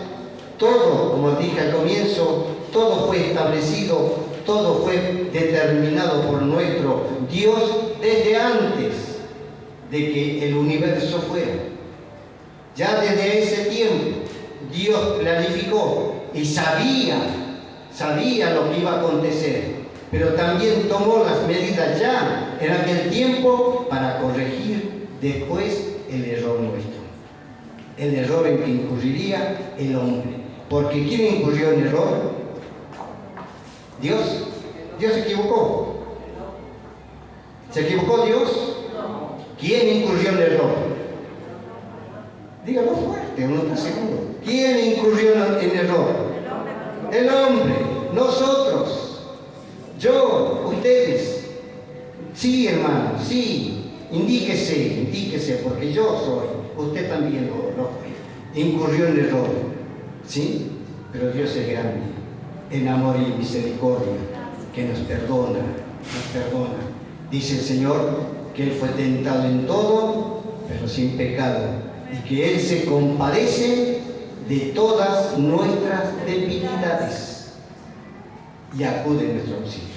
todo, como dije al comienzo, todo fue establecido, todo fue determinado por nuestro Dios desde antes de que el universo fuera. Ya desde ese tiempo Dios planificó y sabía lo que iba a acontecer, pero también tomó las medidas ya en aquel tiempo para corregir después el error nuestro, el error en que incurriría el hombre. Porque ¿quién incurrió en error? Dios. Dios se equivocó. ¿Se equivocó Dios? ¿Quién incurrió en error? Dígalo fuerte, uno está seguro. ¿Quién incurrió en error? El hombre, nosotros, yo, ustedes. Sí, hermano, sí, indíquese, porque yo soy, usted también lo fue. Incurrió en error, ¿sí? Pero Dios es grande, en amor y misericordia, que nos perdona. Dice el Señor que Él fue tentado en todo, pero sin pecado, y que Él se compadece de todas nuestras debilidades y acude en nuestro auxilio.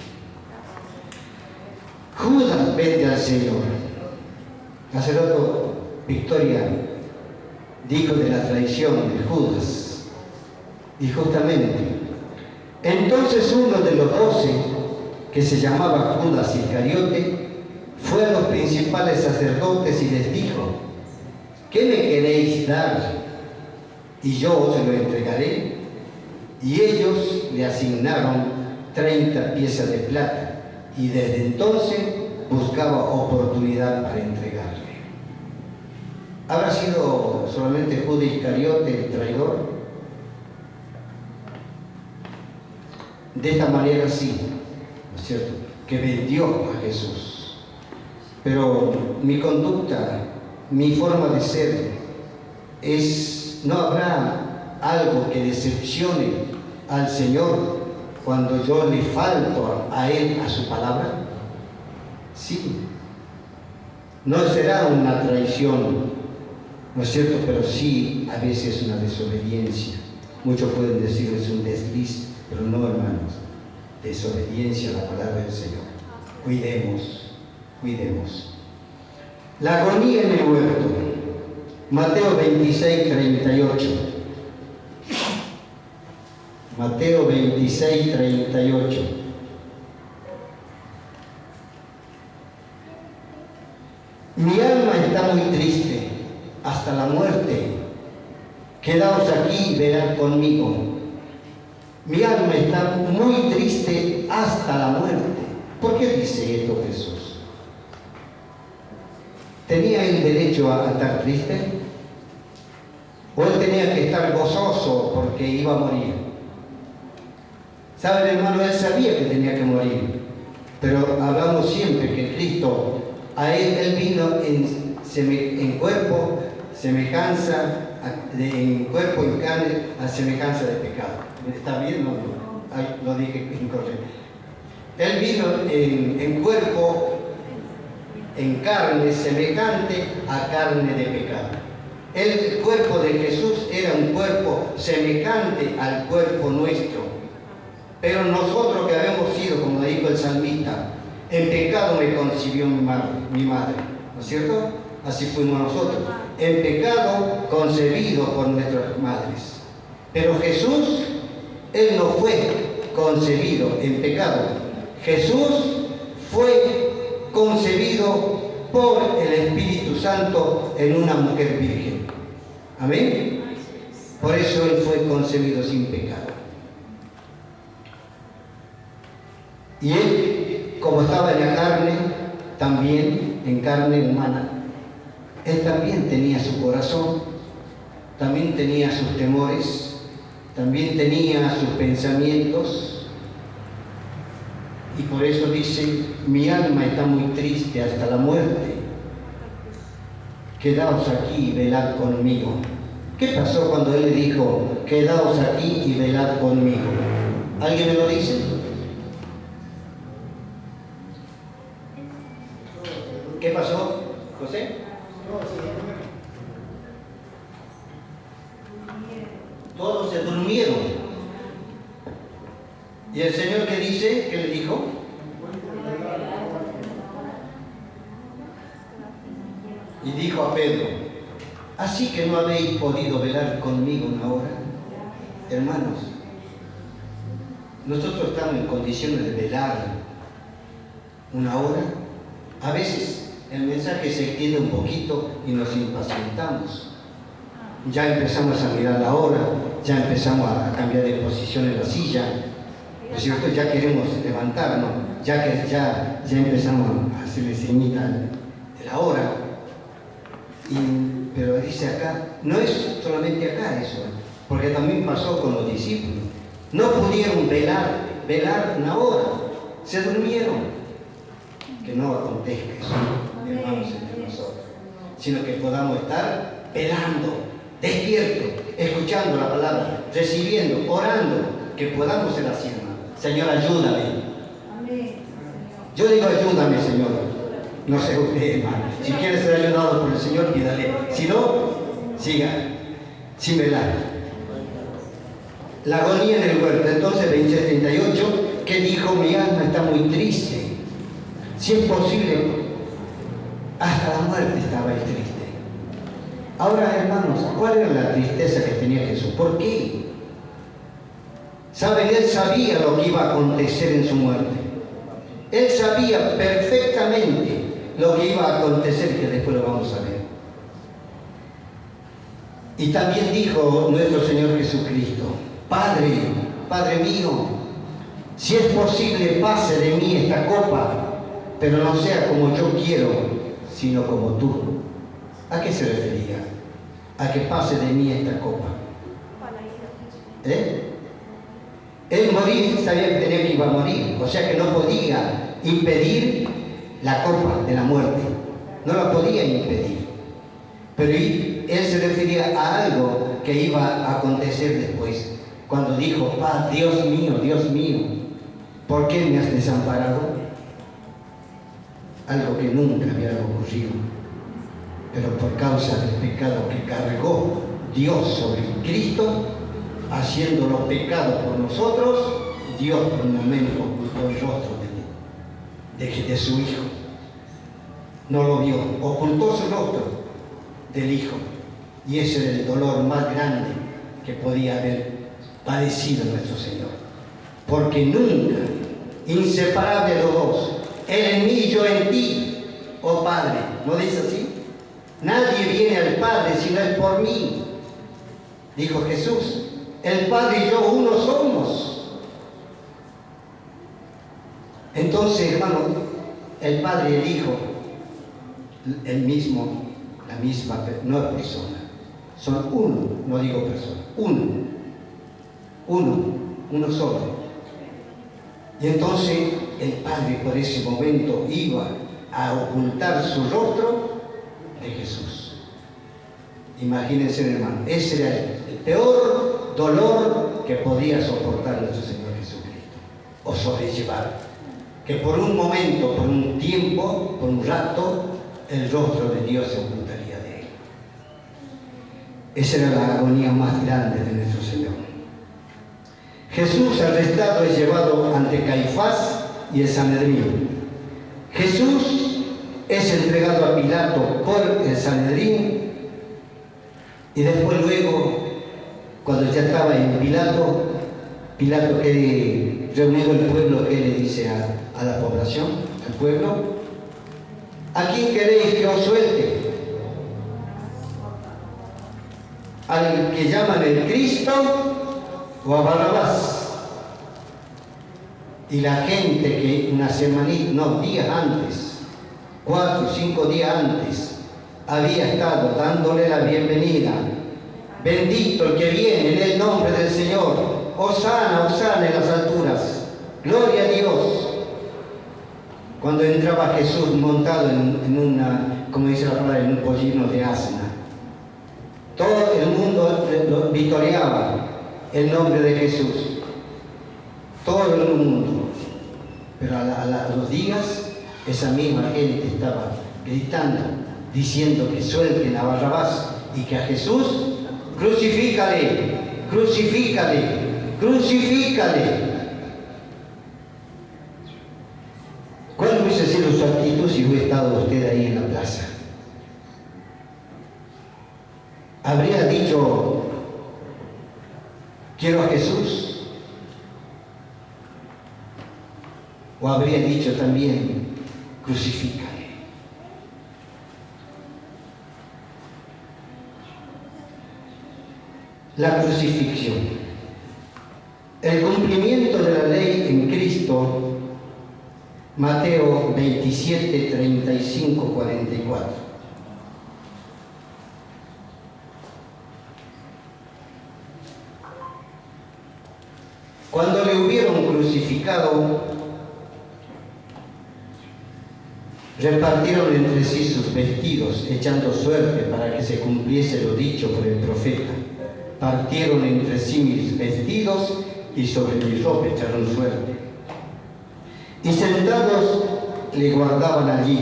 Judas vende al Señor. Hace rato Victoria dijo de la traición de Judas, y justamente entonces uno de los 12, que se llamaba Judas Iscariote, fue a los principales sacerdotes y les dijo: ¿qué me queréis dar? Y yo os lo entregaré. Y ellos le asignaron 30 piezas de plata, y desde entonces buscaba oportunidad para entregarle. ¿Habrá sido solamente Judas Iscariote el traidor? De esta manera sí, ¿no es cierto?, que vendió a Jesús. Pero mi conducta, mi forma de ser, ¿no habrá algo que decepcione al Señor cuando yo le falto a Él, a su palabra? Sí. No será una traición, ¿no es cierto?, pero sí a veces una desobediencia. Muchos pueden decir es un desliz, pero no, hermanos. Desobediencia a la palabra del Señor. Cuidemos, cuidemos. La agonía en el huerto. Mateo 26, 38. Mateo 26, 38. Mi alma está muy triste hasta la muerte. Quedaos aquí y velad conmigo. Mi alma está muy triste hasta la muerte. ¿Por qué dice esto Jesús? ¿Tenía el derecho a estar triste? ¿O él tenía que estar gozoso porque iba a morir? ¿Saben, hermano? Él sabía que tenía que morir. Pero hablamos siempre que Cristo, a él vino en cuerpo, semejanza, en cuerpo y carne, a semejanza de pecado. ¿Está bien? No, lo dije incorrecto. Él vino en cuerpo, en carne, semejante a carne de pecado. El cuerpo de Jesús era un cuerpo semejante al cuerpo nuestro. Pero nosotros que habíamos sido, como dijo el salmista, en pecado me concibió mi madre, ¿no es cierto? Así fuimos nosotros, en pecado concebidos por nuestras madres. Pero Jesús, Él no fue concebido en pecado. Jesús fue concebido por el Espíritu Santo en una mujer virgen. Amén. Por eso Él fue concebido sin pecado. Y Él, como estaba en la carne, también en carne humana, Él también tenía su corazón, también tenía sus temores, también tenía sus pensamientos. Y por eso dice, mi alma está muy triste hasta la muerte. Quedaos aquí y velad conmigo. ¿Qué pasó cuando Él le dijo, quedaos aquí y velad conmigo? ¿Alguien me lo dice? ¿Qué pasó, José? Todos se durmieron. ¿Y el Señor qué dice? ¿Qué le dijo? Y dijo a Pedro, ¿así que no habéis podido velar conmigo una hora? Hermanos, nosotros estamos en condiciones de velar una hora. A veces el mensaje se extiende un poquito y nos impacientamos. Ya empezamos a mirar la hora, ya empezamos a cambiar de posición en la silla, ¿no es cierto? Ya queremos levantarnos, ya empezamos a hacerle señita de la hora. Pero dice acá, no es solamente acá eso, porque también pasó con los discípulos. No pudieron velar una hora, se durmieron. Que no acontezca eso, hermanos, entre nosotros, sino que podamos estar velando, despiertos, escuchando la palabra, recibiendo, orando, que podamos ser así, hermano. Señor, ayúdame. Yo digo, ayúdame, Señor. No sé usted, hermano. Si quiere ser ayudado por el Señor, pídale. Si no, siga, sin velar. La agonía en el huerto. Entonces, 26:38, que dijo, mi alma está muy triste. Si es posible, hasta la muerte estaba él triste. Ahora, hermanos, ¿cuál era la tristeza que tenía Jesús? ¿Por qué? ¿Saben? Él sabía lo que iba a acontecer en su muerte. Él sabía perfectamente lo que iba a acontecer, que después lo vamos a ver. Y también dijo nuestro Señor Jesucristo: Padre, Padre mío, si es posible, pase de mí esta copa, pero no sea como yo quiero, sino como tú. ¿A qué se refería? A que pase de mí esta copa. Él morir, sabía que tenía que iba a morir, o sea que no podía impedir la copa de la muerte, no la podía impedir. Pero él se refería a algo que iba a acontecer después, cuando dijo: Dios mío, ¿por qué me has desamparado? Algo que nunca había ocurrido, pero por causa del pecado que cargó Dios sobre Cristo, haciéndolo pecado por nosotros, Dios por un momento ocultó el rostro de su Hijo. No lo vio, ocultó su rostro del Hijo. Y ese era el dolor más grande que podía haber padecido nuestro Señor. Porque nunca, inseparable los dos, Él en mí y yo en ti, oh Padre. ¿No dice así? Nadie viene al Padre si no es por mí, dijo Jesús. El Padre y yo uno somos. Entonces, hermano, el Padre y el Hijo, el mismo, la misma, no es persona, son uno, no digo persona, uno solo. Y entonces el Padre por ese momento iba a ocultar su rostro de Jesús. Imagínense, hermano, ese era el peor dolor que podía soportar nuestro Señor Jesucristo, o sobrellevar, que por un momento, por un tiempo, por un rato, el rostro de Dios se ocultaría de él. Esa era la agonía más grande de nuestro Señor. Jesús, arrestado, es llevado ante Caifás y el Sanedrín. Jesús es entregado a Pilato por el Sanedrín, y después luego, cuando ya estaba en Pilato quiere reunido el pueblo, que le dice a la población, al pueblo: ¿a quién queréis que os suelte? ¿Al que llaman el Cristo o a Barrabás? Y la gente que una semanita, no, días antes, 4 o 5 días antes, había estado dándole la bienvenida: bendito el que viene en el nombre del Señor, Hosana, Hosana en las alturas, gloria a Dios. Cuando entraba Jesús montado en una, como dice la palabra, en un pollino de asna, todo el mundo lo vitoreaba el nombre de Jesús, todo el mundo. Pero a los días, esa misma gente estaba gritando, diciendo que suelten a Barrabás y que a Jesús: crucifícale, crucifícale, crucifícale. ¿Cuál hubiese sido su actitud si hubiera estado usted ahí en la plaza? ¿Habría dicho: quiero a Jesús? ¿O habría dicho también: crucifícale? La crucifixión, el cumplimiento de la ley en Cristo. Mateo 27, 35, 44. Cuando le hubieron crucificado, repartieron entre sí sus vestidos, echando suerte para que se cumpliese lo dicho por el profeta. Partieron entre sí mis vestidos y sobre mi ropa echaron suerte. Y sentados le guardaban allí,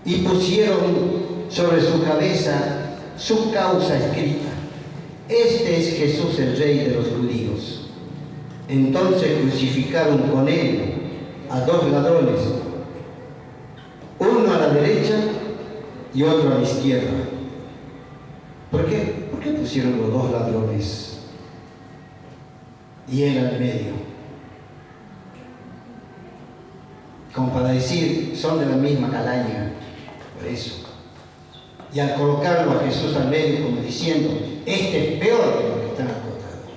y pusieron sobre su cabeza su causa escrita: este es Jesús, el Rey de los judíos. Entonces crucificaron con él a 2 ladrones, uno a la derecha y otro a la izquierda. ¿Por qué? ¿Por qué pusieron los 2 ladrones y él al medio? Como para decir, son de la misma calaña, por eso. y al colocarlo a Jesús al medio como diciendo, este es peor que los que están acostados.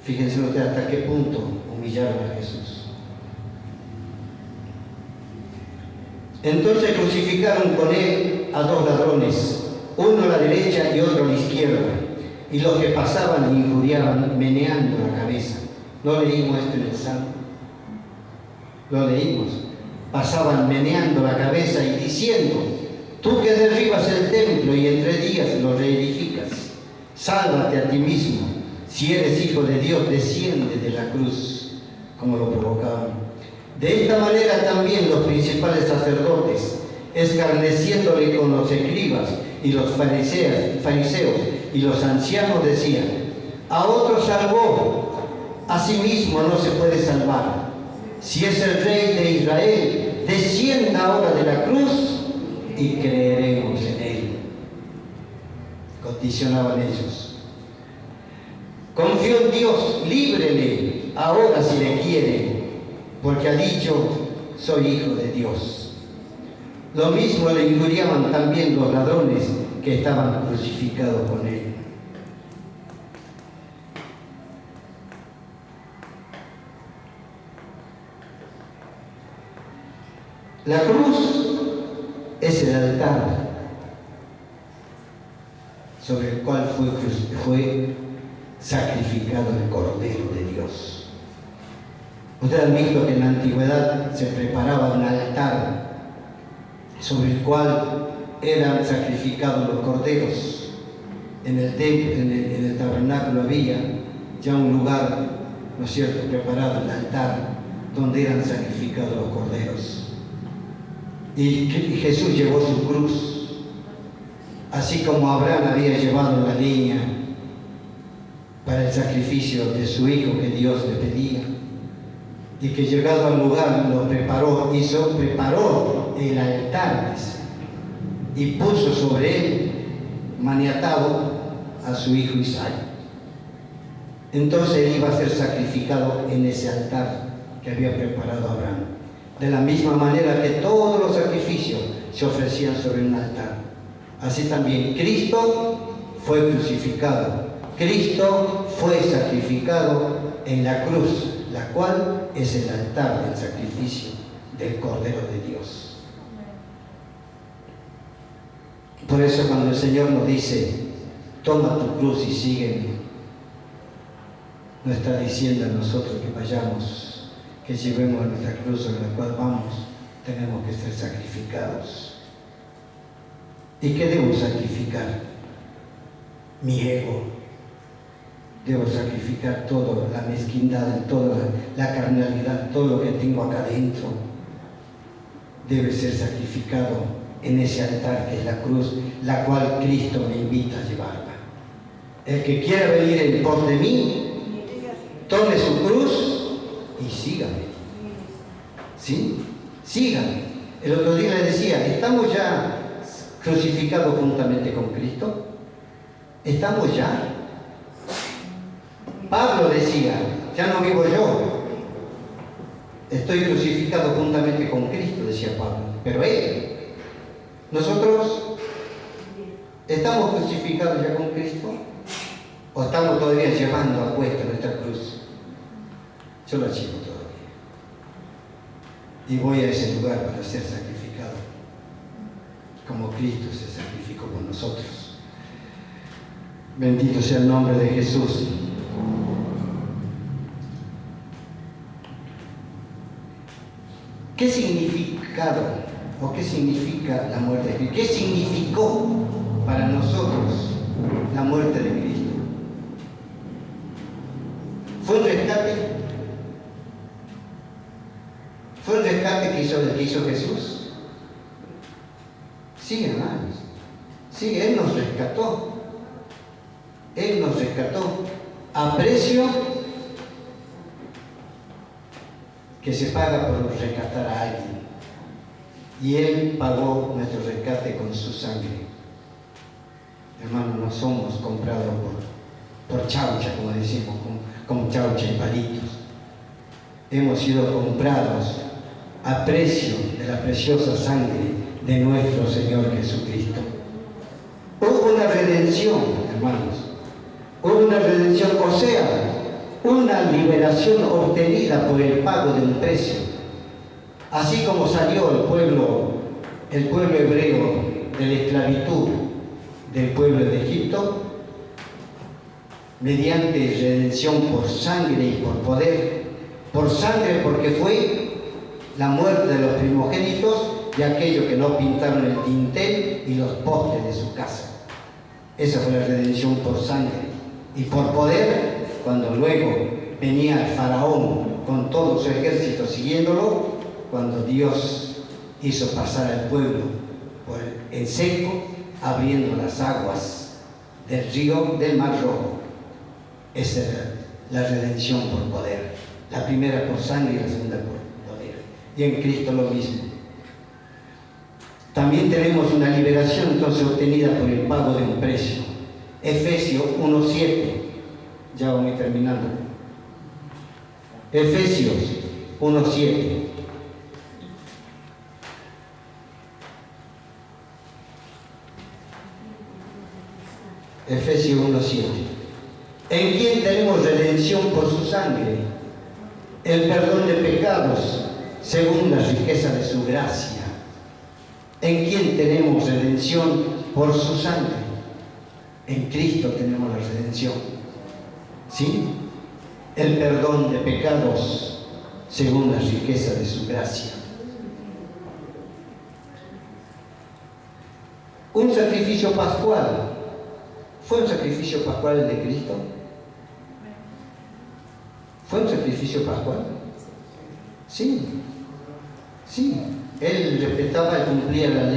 Fíjense ustedes hasta qué punto humillaron a Jesús. Entonces crucificaron con él a 2 ladrones, uno a la derecha y otro a la izquierda, y los que pasaban injuriaban meneando la cabeza. ¿No leímos esto en el Salmo? Lo leímos. Pasaban meneando la cabeza y diciendo, tú que derribas el templo y en 3 días lo reedificas, sálvate a ti mismo. Si eres hijo de Dios, desciende de la cruz, como lo provocaban. De esta manera también los principales sacerdotes, escarneciéndole con los escribas y los fariseos y los ancianos, decían, a otro salvó, a sí mismo no se puede salvar. Si es el rey de Israel, descienda ahora de la cruz y creeremos en él. Condicionaban ellos. Confío en Dios, líbrele ahora si le quiere, porque ha dicho, soy hijo de Dios. Lo mismo le injuriaban también los ladrones que estaban crucificados con él. La cruz es el altar sobre el cual fue sacrificado el Cordero de Dios. Ustedes han visto que en la antigüedad se preparaba un altar sobre el cual eran sacrificados los corderos. En el templo, en el tabernáculo había ya un lugar, ¿no es cierto?, preparado, el altar, donde eran sacrificados los corderos. Y Jesús llevó su cruz, así como Abraham había llevado la leña para el sacrificio de su hijo que Dios le pedía, y que llegado al lugar lo preparó, preparó el altar, y puso sobre él, maniatado, a su hijo Isaac. Entonces él iba a ser sacrificado en ese altar que había preparado Abraham. De la misma manera que todos los sacrificios se ofrecían sobre un altar, así también Cristo fue crucificado. Cristo fue sacrificado en la cruz, la cual es el altar del sacrificio del Cordero de Dios. Por eso cuando el Señor nos dice, toma tu cruz y sígueme, no está diciendo a nosotros que vayamos, que llevemos nuestra cruz sobre la cual vamos, tenemos que ser sacrificados. ¿Y qué debo sacrificar? Mi ego. Debo sacrificar todo, la mezquindad, toda la carnalidad, todo lo que tengo acá adentro. Debe ser sacrificado en ese altar que es la cruz, la cual Cristo me invita a llevarla. El que quiera venir en pos de mí, tome su cruz y sígame. ¿Sí? Sígame. El otro día le decía, ¿estamos ya crucificados juntamente con Cristo? ¿Estamos ya? Pablo decía, ya no vivo yo, estoy crucificado juntamente con Cristo, decía Pablo. Pero él, nosotros, ¿estamos crucificados ya con Cristo? ¿O estamos todavía llevando a cuesta nuestra cruz? Yo la llevo todavía. Y voy a ese lugar para ser sacrificado, como Cristo se sacrificó por nosotros. Bendito sea el nombre de Jesús. ¿Qué significado o qué significa la muerte de Cristo? ¿Qué significó para nosotros la muerte de Cristo? ¿Fue un rescate? ¿Fue un rescate que hizo Jesús? Sí, hermanos. Sí, Él nos rescató. Él nos rescató a precio que se paga por rescatar a alguien. Y Él pagó nuestro rescate con su sangre. Hermanos, no somos comprados por chaucha, como decimos, como chaucha y palitos. Hemos sido comprados a precio de la preciosa sangre de nuestro Señor Jesucristo. Hubo una redención, hermanos. Hubo una redención, o sea, una liberación obtenida por el pago de un precio. Así como salió el pueblo hebreo de la esclavitud del pueblo de Egipto, mediante redención por sangre y por poder. Por sangre porque fue la muerte de los primogénitos de aquellos que no pintaron el dintel y los postes de su casa. Esa fue la redención por sangre. Y por poder, cuando luego venía el faraón con todo su ejército siguiéndolo, cuando Dios hizo pasar al pueblo en seco, abriendo las aguas del río del Mar Rojo. Esa era la redención por poder. La primera por sangre y la segunda por poder. Y en Cristo lo mismo. También tenemos una liberación entonces obtenida por el pago de un precio. Efesios 1:7. Ya voy terminando. Efesios 1:7. Efesios 1:7. En quien tenemos redención por su sangre, el perdón de pecados, según la riqueza de su gracia. En quien tenemos redención por su sangre. En Cristo tenemos la redención. ¿Sí? El perdón de pecados, según la riqueza de su gracia. Un sacrificio pascual. ¿Fue un sacrificio pascual el de Cristo? ¿Fue un sacrificio pascual? Sí. Sí. Él respetaba y cumplía la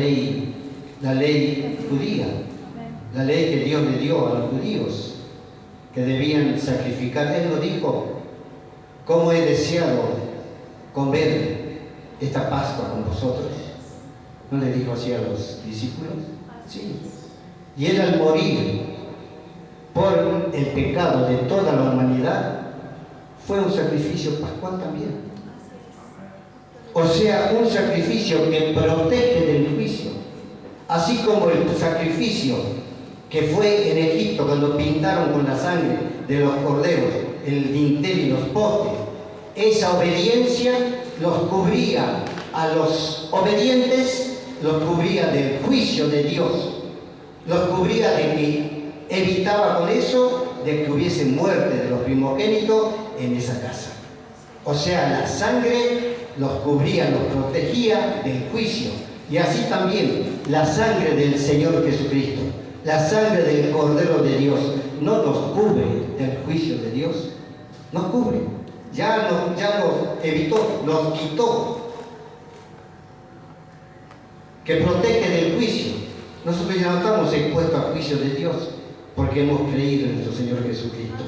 ley judía, la ley que Dios le dio a los judíos, que debían sacrificar. Él lo dijo: ¿cómo he deseado comer esta Pascua con vosotros? ¿No le dijo así a los discípulos? Sí. Y él, al morir por el pecado de toda la humanidad, fue un sacrificio pascual también. O sea, un sacrificio que protege del juicio. Así como el sacrificio que fue en Egipto cuando pintaron con la sangre de los corderos el dintel y los postes. Esa obediencia los cubría a los obedientes, los cubría del juicio de Dios, los cubría de que evitaba con eso de que hubiese muerte de los primogénitos en esa casa. O sea, la sangre los cubría, los protegía del juicio. Y así también la sangre del Señor Jesucristo, la sangre del Cordero de Dios, no nos cubre del juicio de Dios. Nos cubre. Ya nos evitó, nos quitó. Que protege del juicio. Nosotros ya no estamos expuestos al juicio de Dios porque hemos creído en nuestro Señor Jesucristo.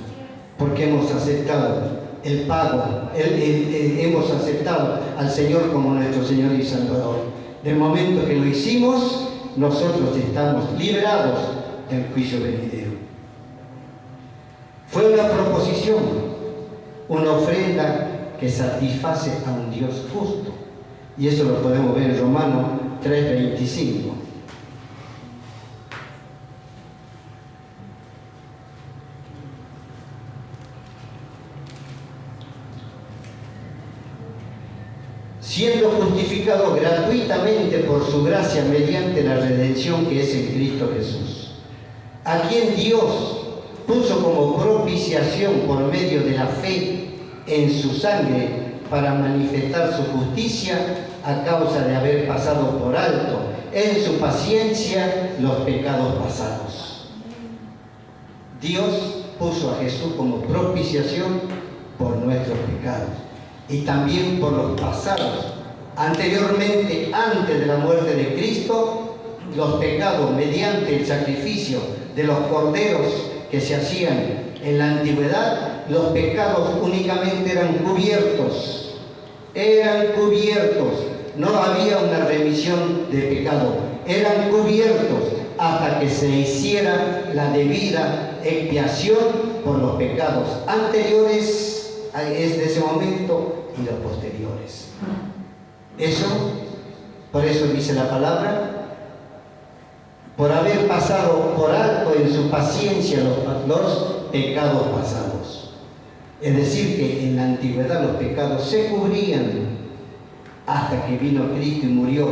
Porque hemos aceptado el pago, hemos aceptado al Señor como nuestro Señor y Salvador. Del momento que lo hicimos, nosotros estamos liberados del juicio venidero. Fue una proposición, una ofrenda que satisface a un Dios justo. Y eso lo podemos ver en Romanos 3:25. Siendo justificado gratuitamente por su gracia mediante la redención que es en Cristo Jesús, a quien Dios puso como propiciación por medio de la fe en su sangre para manifestar su justicia a causa de haber pasado por alto en su paciencia los pecados pasados. Dios puso a Jesús como propiciación por nuestros pecados y también por los pasados. Anteriormente, antes de la muerte de Cristo, los pecados mediante el sacrificio de los corderos que se hacían en la antigüedad, los pecados únicamente eran cubiertos. No había una remisión de pecado. Eran cubiertos hasta que se hiciera la debida expiación por los pecados anteriores es de ese momento y los posteriores. Eso Por eso dice la palabra, por haber pasado por alto en su paciencia los pecados pasados. Es decir, que en la antigüedad los pecados se cubrían hasta que vino Cristo y murió.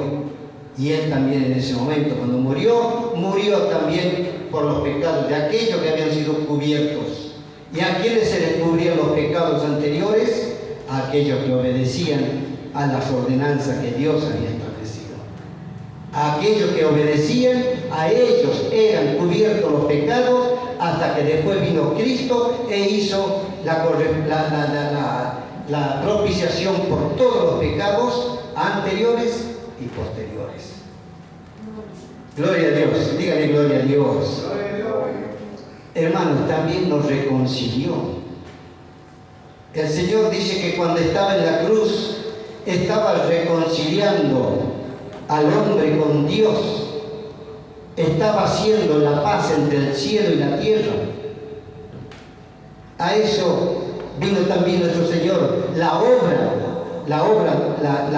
Y Él también en ese momento, cuando murió, murió también por los pecados de aquellos que habían sido cubiertos. ¿Y a quiénes se les cubrían los pecados anteriores? A aquellos que obedecían a las ordenanzas que Dios había establecido. A aquellos que obedecían, a ellos eran cubiertos los pecados hasta que después vino Cristo e hizo la propiciación por todos los pecados anteriores y posteriores. Gloria a Dios, dígale gloria a Dios. Hermanos, también nos reconcilió. El Señor dice que cuando estaba en la cruz, estaba reconciliando al hombre con Dios. Estaba haciendo la paz entre el cielo y la tierra. A eso vino también nuestro Señor. La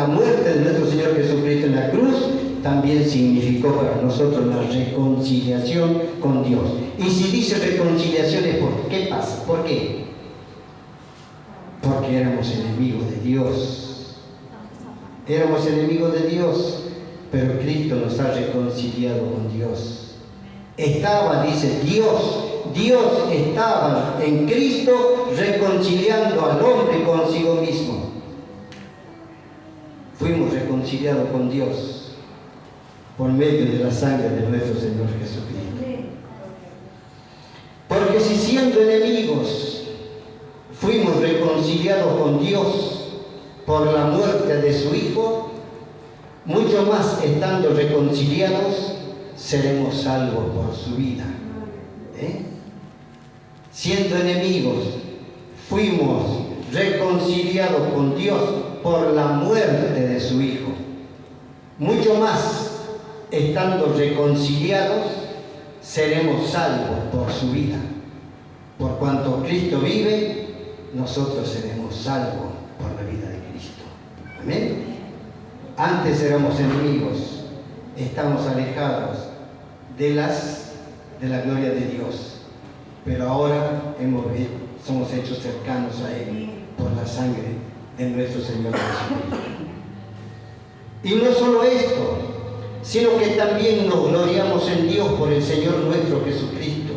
muerte de nuestro Señor Jesucristo en la cruz también significó para nosotros la reconciliación con Dios. Y si dice reconciliación es ¿por qué pasa? ¿Por qué? Porque éramos enemigos de Dios. Éramos enemigos de Dios, pero Cristo nos ha reconciliado con Dios. Estaba, dice Dios estaba en Cristo reconciliando al hombre consigo mismo. Fuimos reconciliados con Dios por medio de la sangre de nuestro Señor Jesucristo. Porque si siendo enemigos fuimos reconciliados con Dios por la muerte de su Hijo, mucho más estando reconciliados seremos salvos por su vida. Siendo enemigos fuimos reconciliados con Dios por la muerte de su Hijo. Mucho más estando reconciliados seremos salvos por su vida. Por cuanto Cristo vive, nosotros seremos salvos por la vida de Cristo. Amén. Antes éramos enemigos, estamos alejados de la gloria de Dios, pero ahora somos hechos cercanos a Él por la sangre de nuestro Señor Jesucristo. Y no solo esto, sino que también nos gloriamos en Dios por el Señor nuestro Jesucristo,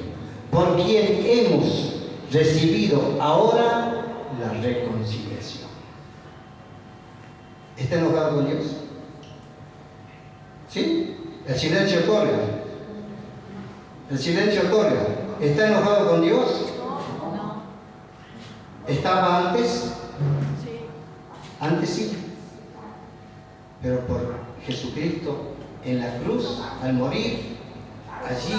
por quien hemos recibido ahora la reconciliación. ¿Está enojado con Dios? ¿Sí? El silencio otorga. El silencio otorga. ¿Está enojado con Dios? No. ¿Estaba antes? Sí. Antes sí. Pero por Jesucristo en la cruz, al morir, allí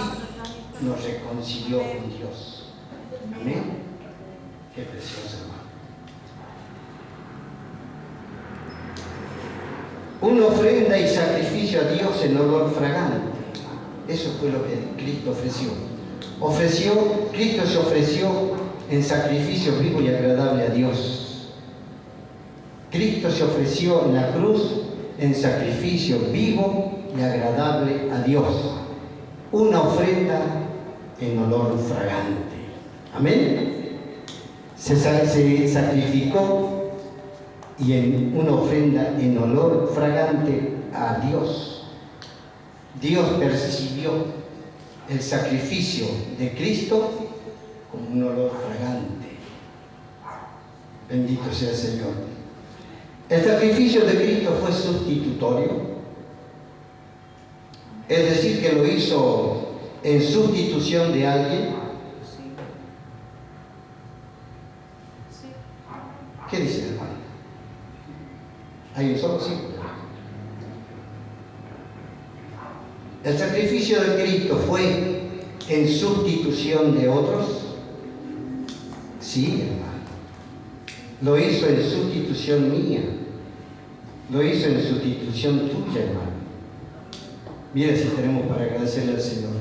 nos reconcilió con Dios. Amén. Qué precioso, hermano. Una ofrenda y sacrificio a Dios en olor fragante. Eso fue lo que Cristo ofreció. Cristo se ofreció en sacrificio vivo y agradable a Dios. Cristo se ofreció en la cruz en sacrificio vivo y agradable a Dios. Una ofrenda en olor fragante. Amén. Se sacrificó y en una ofrenda en olor fragante a Dios. Dios percibió el sacrificio de Cristo como un olor fragante. Bendito sea el Señor. El sacrificio de Cristo fue sustitutorio, es decir, que lo hizo en sustitución de alguien. ¿Qué dice, hermano? Hay un solo sí. ¿El sacrificio de Cristo fue en sustitución de otros? Sí, hermano. Lo hizo en sustitución mía. Lo hizo en sustitución tuya, hermano. Mira si tenemos para agradecerle al Señor.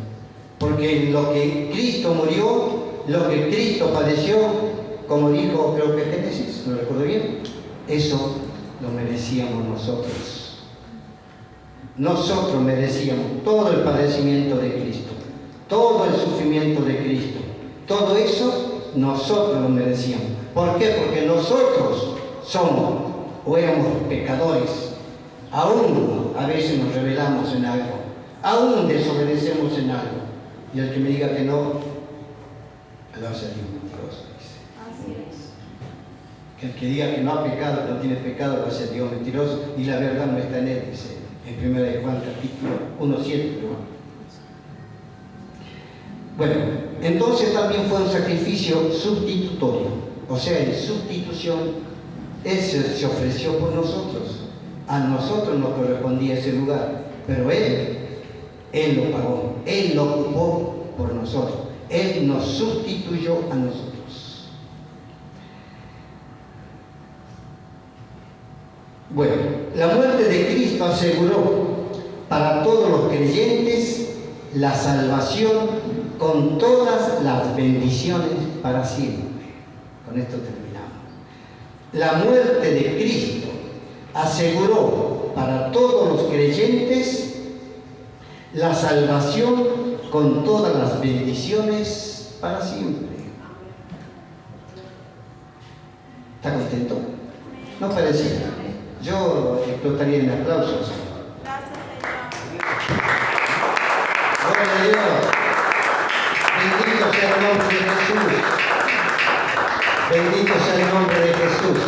Porque lo que Cristo murió, lo que Cristo padeció, como dijo, creo que Génesis, ¿lo recuerdo bien? Eso lo merecíamos nosotros. nosotros merecíamos todo el padecimiento de Cristo, todo el sufrimiento de Cristo. Todo eso nosotros lo merecíamos. ¿Por qué? Porque nosotros somos o éramos pecadores. Aún a veces nos rebelamos en algo, aún desobedecemos en algo. Y el que me diga que no, lo hace Dios mentiroso, dice. Así es. Que el que diga que no ha pecado, que no tiene pecado, lo hace Dios mentiroso y la verdad no está en él, dice en 1 Juan capítulo 1:7. Bueno, entonces también fue un sacrificio sustitutorio, o sea, en sustitución, Él se ofreció por nosotros. A nosotros nos correspondía ese lugar, pero Él lo pagó, Él lo ocupó por nosotros, Él nos sustituyó a nosotros. Bueno, la muerte de Cristo aseguró para todos los creyentes la salvación con todas las bendiciones para siempre. Con esto terminamos. La muerte de Cristo aseguró para todos los creyentes la salvación con todas las bendiciones para siempre. ¿Está contento? No parecía. Yo explotaría en aplausos. Gracias, Señor. Gloria a Dios. Bendito sea el nombre de Jesús. Bendito sea el nombre de Jesús.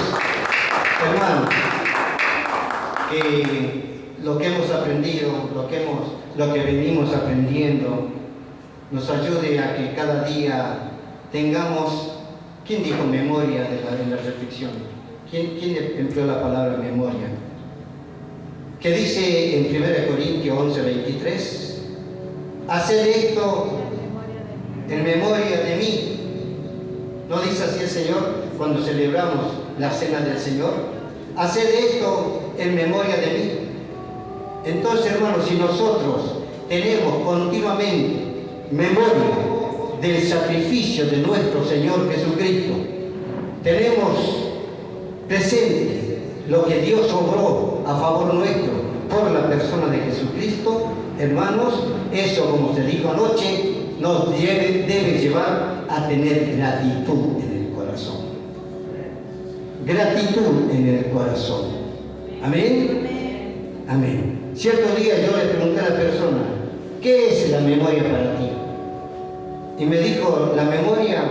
Hermano, que lo que hemos aprendido, lo que venimos aprendiendo, nos ayude a que cada día tengamos, ¿quién dijo memoria en la reflexión? ¿Quién empleó la palabra memoria? Que dice en 1 Corintios 11:23, haced esto en memoria de mí. ¿No dice así el Señor cuando celebramos la cena del Señor? Haced esto en memoria de mí. Entonces, hermanos, si nosotros tenemos continuamente memoria del sacrificio de nuestro Señor Jesucristo, tenemos presente lo que Dios obró a favor nuestro por la persona de Jesucristo, hermanos, eso, como se dijo anoche, nos debe llevar a tener gratitud en el corazón. Gratitud en el corazón. ¿Amén? Amén. Cierto día yo le pregunté a la persona, ¿qué es la memoria para ti? Y me dijo, la memoria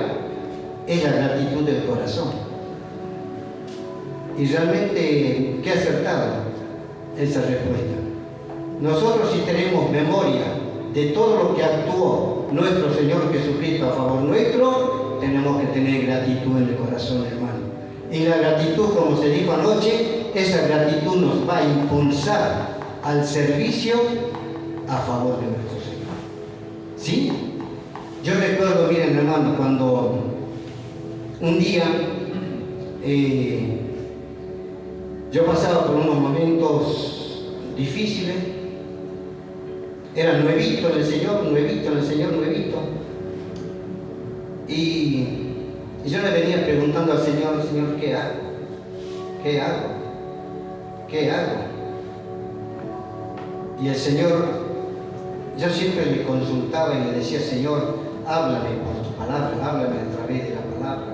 es la gratitud del corazón. Y realmente, qué acertada esa respuesta. Nosotros, si tenemos memoria de todo lo que actuó nuestro Señor Jesucristo a favor nuestro, tenemos que tener gratitud en el corazón, hermano. Y la gratitud, como se dijo anoche, esa gratitud nos va a impulsar al servicio a favor de nuestro Señor. ¿Sí? Yo recuerdo, miren, hermano, cuando un día yo pasaba por unos momentos difíciles, era nuevito en el Señor. Y yo le venía preguntando al Señor, Señor, ¿qué hago? ¿Qué hago? ¿Qué hago? Y el Señor, yo siempre le consultaba y le decía, Señor, háblame por tu palabra, háblame a través de la palabra.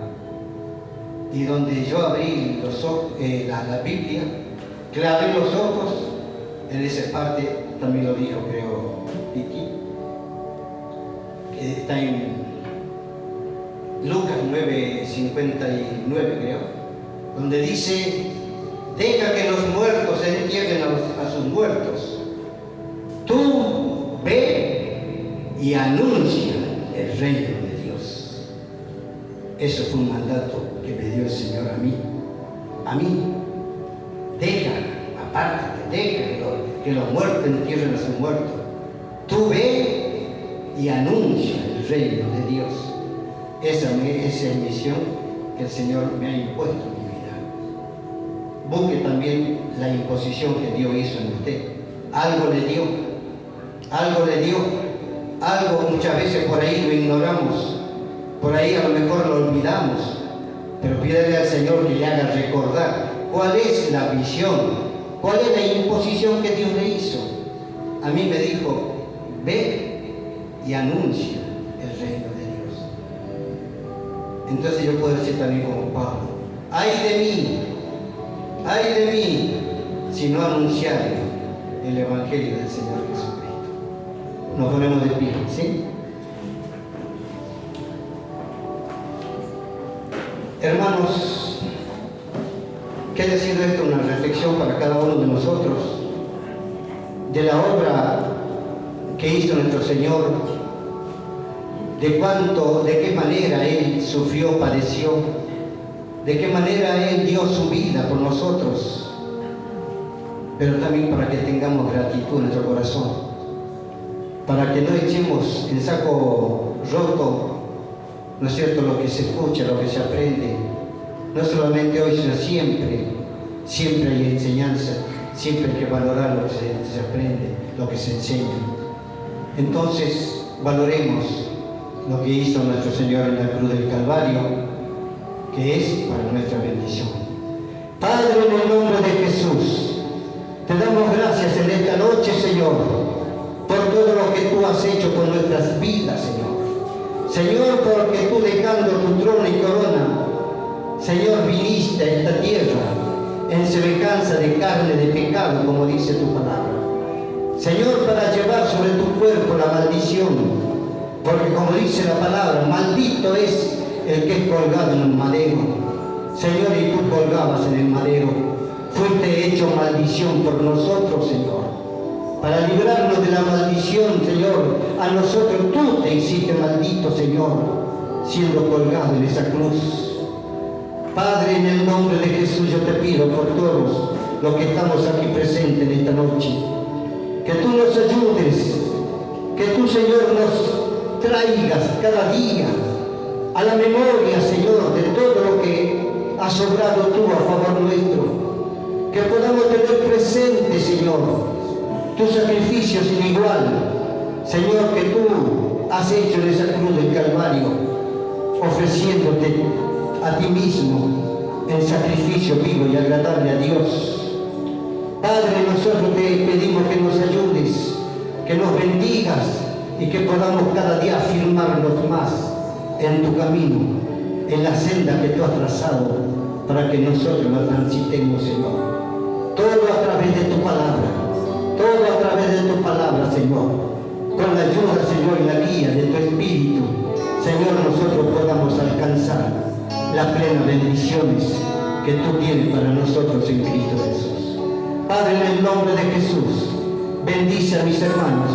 Y donde yo abrí los ojos, la Biblia, que le abrí los ojos, en esa parte también lo dijo, creo, Titi, que está en Lucas 9:59, creo, donde dice, deja que los muertos entierren a sus muertos. Tú ve y anuncia el reino de Dios. Eso fue un mandato que me dio el Señor a mí. A mí. Deja, apártate, deja que los muertos entierren a sus muertos. Tú ve y anuncia el reino de Dios. Esa es misión que el Señor me ha impuesto en mi vida. Busque también la imposición que Dios hizo en usted. Algo le dio, algo muchas veces por ahí lo ignoramos, por ahí a lo mejor lo olvidamos, pero pídale al Señor que le haga recordar cuál es la visión, cuál es la imposición que Dios le hizo. a mí me dijo, ve y anuncia el reino de Dios. Entonces yo puedo decir también como Pablo, ay de mí, si no anunciar el Evangelio del Señor Jesucristo. Nos ponemos de pie, ¿sí? Hermanos, que haya sido esto una reflexión para cada uno de nosotros de la obra que hizo nuestro Señor, de qué manera Él sufrió, padeció, de qué manera Él dio su vida por nosotros, pero también para que tengamos gratitud en nuestro corazón, para que no echemos en saco roto, ¿no es cierto?, lo que se escucha, lo que se aprende, no solamente hoy, sino siempre hay enseñanza, siempre hay que valorar lo que se aprende, lo que se enseña. Entonces, valoremos lo que hizo nuestro Señor en la cruz del Calvario, que es para nuestra bendición. Padre, en el nombre de Jesús, te damos gracias en esta noche, Señor, por todo lo que tú has hecho con nuestras vidas, Señor. Señor, porque tú, dejando tu trono y corona, Señor, viniste a esta tierra en semejanza de carne de pecado, como dice tu palabra. Señor, para llevar sobre tu cuerpo la maldición, porque como dice la palabra, maldito es el que es colgado en un madero. Señor, y tú colgabas en el madero, fuiste hecho maldición por nosotros, Señor. Para librarnos de la maldición, Señor, a nosotros tú te hiciste maldito, Señor, siendo colgado en esa cruz. Padre, en el nombre de Jesús yo te pido por todos los que estamos aquí presentes en esta noche, que tú nos ayudes, que tú, Señor, nos traigas cada día a la memoria, Señor, de todo lo que has obrado tú a favor nuestro, que podamos tener presente, Señor, tu sacrificio sin igual, Señor, que tú has hecho en esa cruz del Calvario, ofreciéndote a ti mismo en sacrificio vivo y agradable a Dios. Padre, nosotros te pedimos que nos ayudes, que nos bendigas y que podamos cada día afirmarnos más en tu camino, en la senda que tú has trazado para que nosotros la transitemos, Señor. Todo a través de tu palabra, todo a través de tu palabra, Señor. Con la ayuda, Señor, y la guía de tu Espíritu, Señor, nosotros podamos alcanzar las plenas bendiciones que tú tienes para nosotros en Cristo Jesús. Padre, en el nombre de Jesús, bendice a mis hermanos,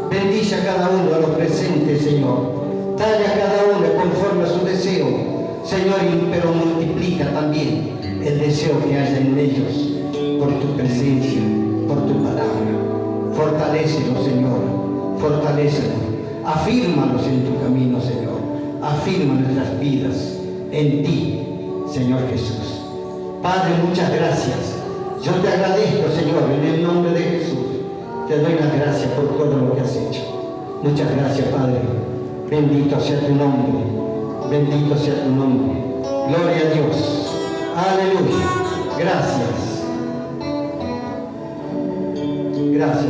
bendice a cada uno de los presentes, Señor. Dale a cada uno conforme a su deseo, Señor, pero multiplica también el deseo que haya en ellos por tu presencia, por tu palabra. Fortalécelos, Señor, fortalécelos. Afírmalos en tu camino, Señor. Afirma nuestras vidas en ti, Señor Jesús. Padre, muchas gracias. Yo te agradezco, Señor, en el nombre de Jesús. Te doy las gracias por todo lo que has hecho. Muchas gracias, Padre. Bendito sea tu nombre. Bendito sea tu nombre. Gloria a Dios. Aleluya. Gracias. Gracias.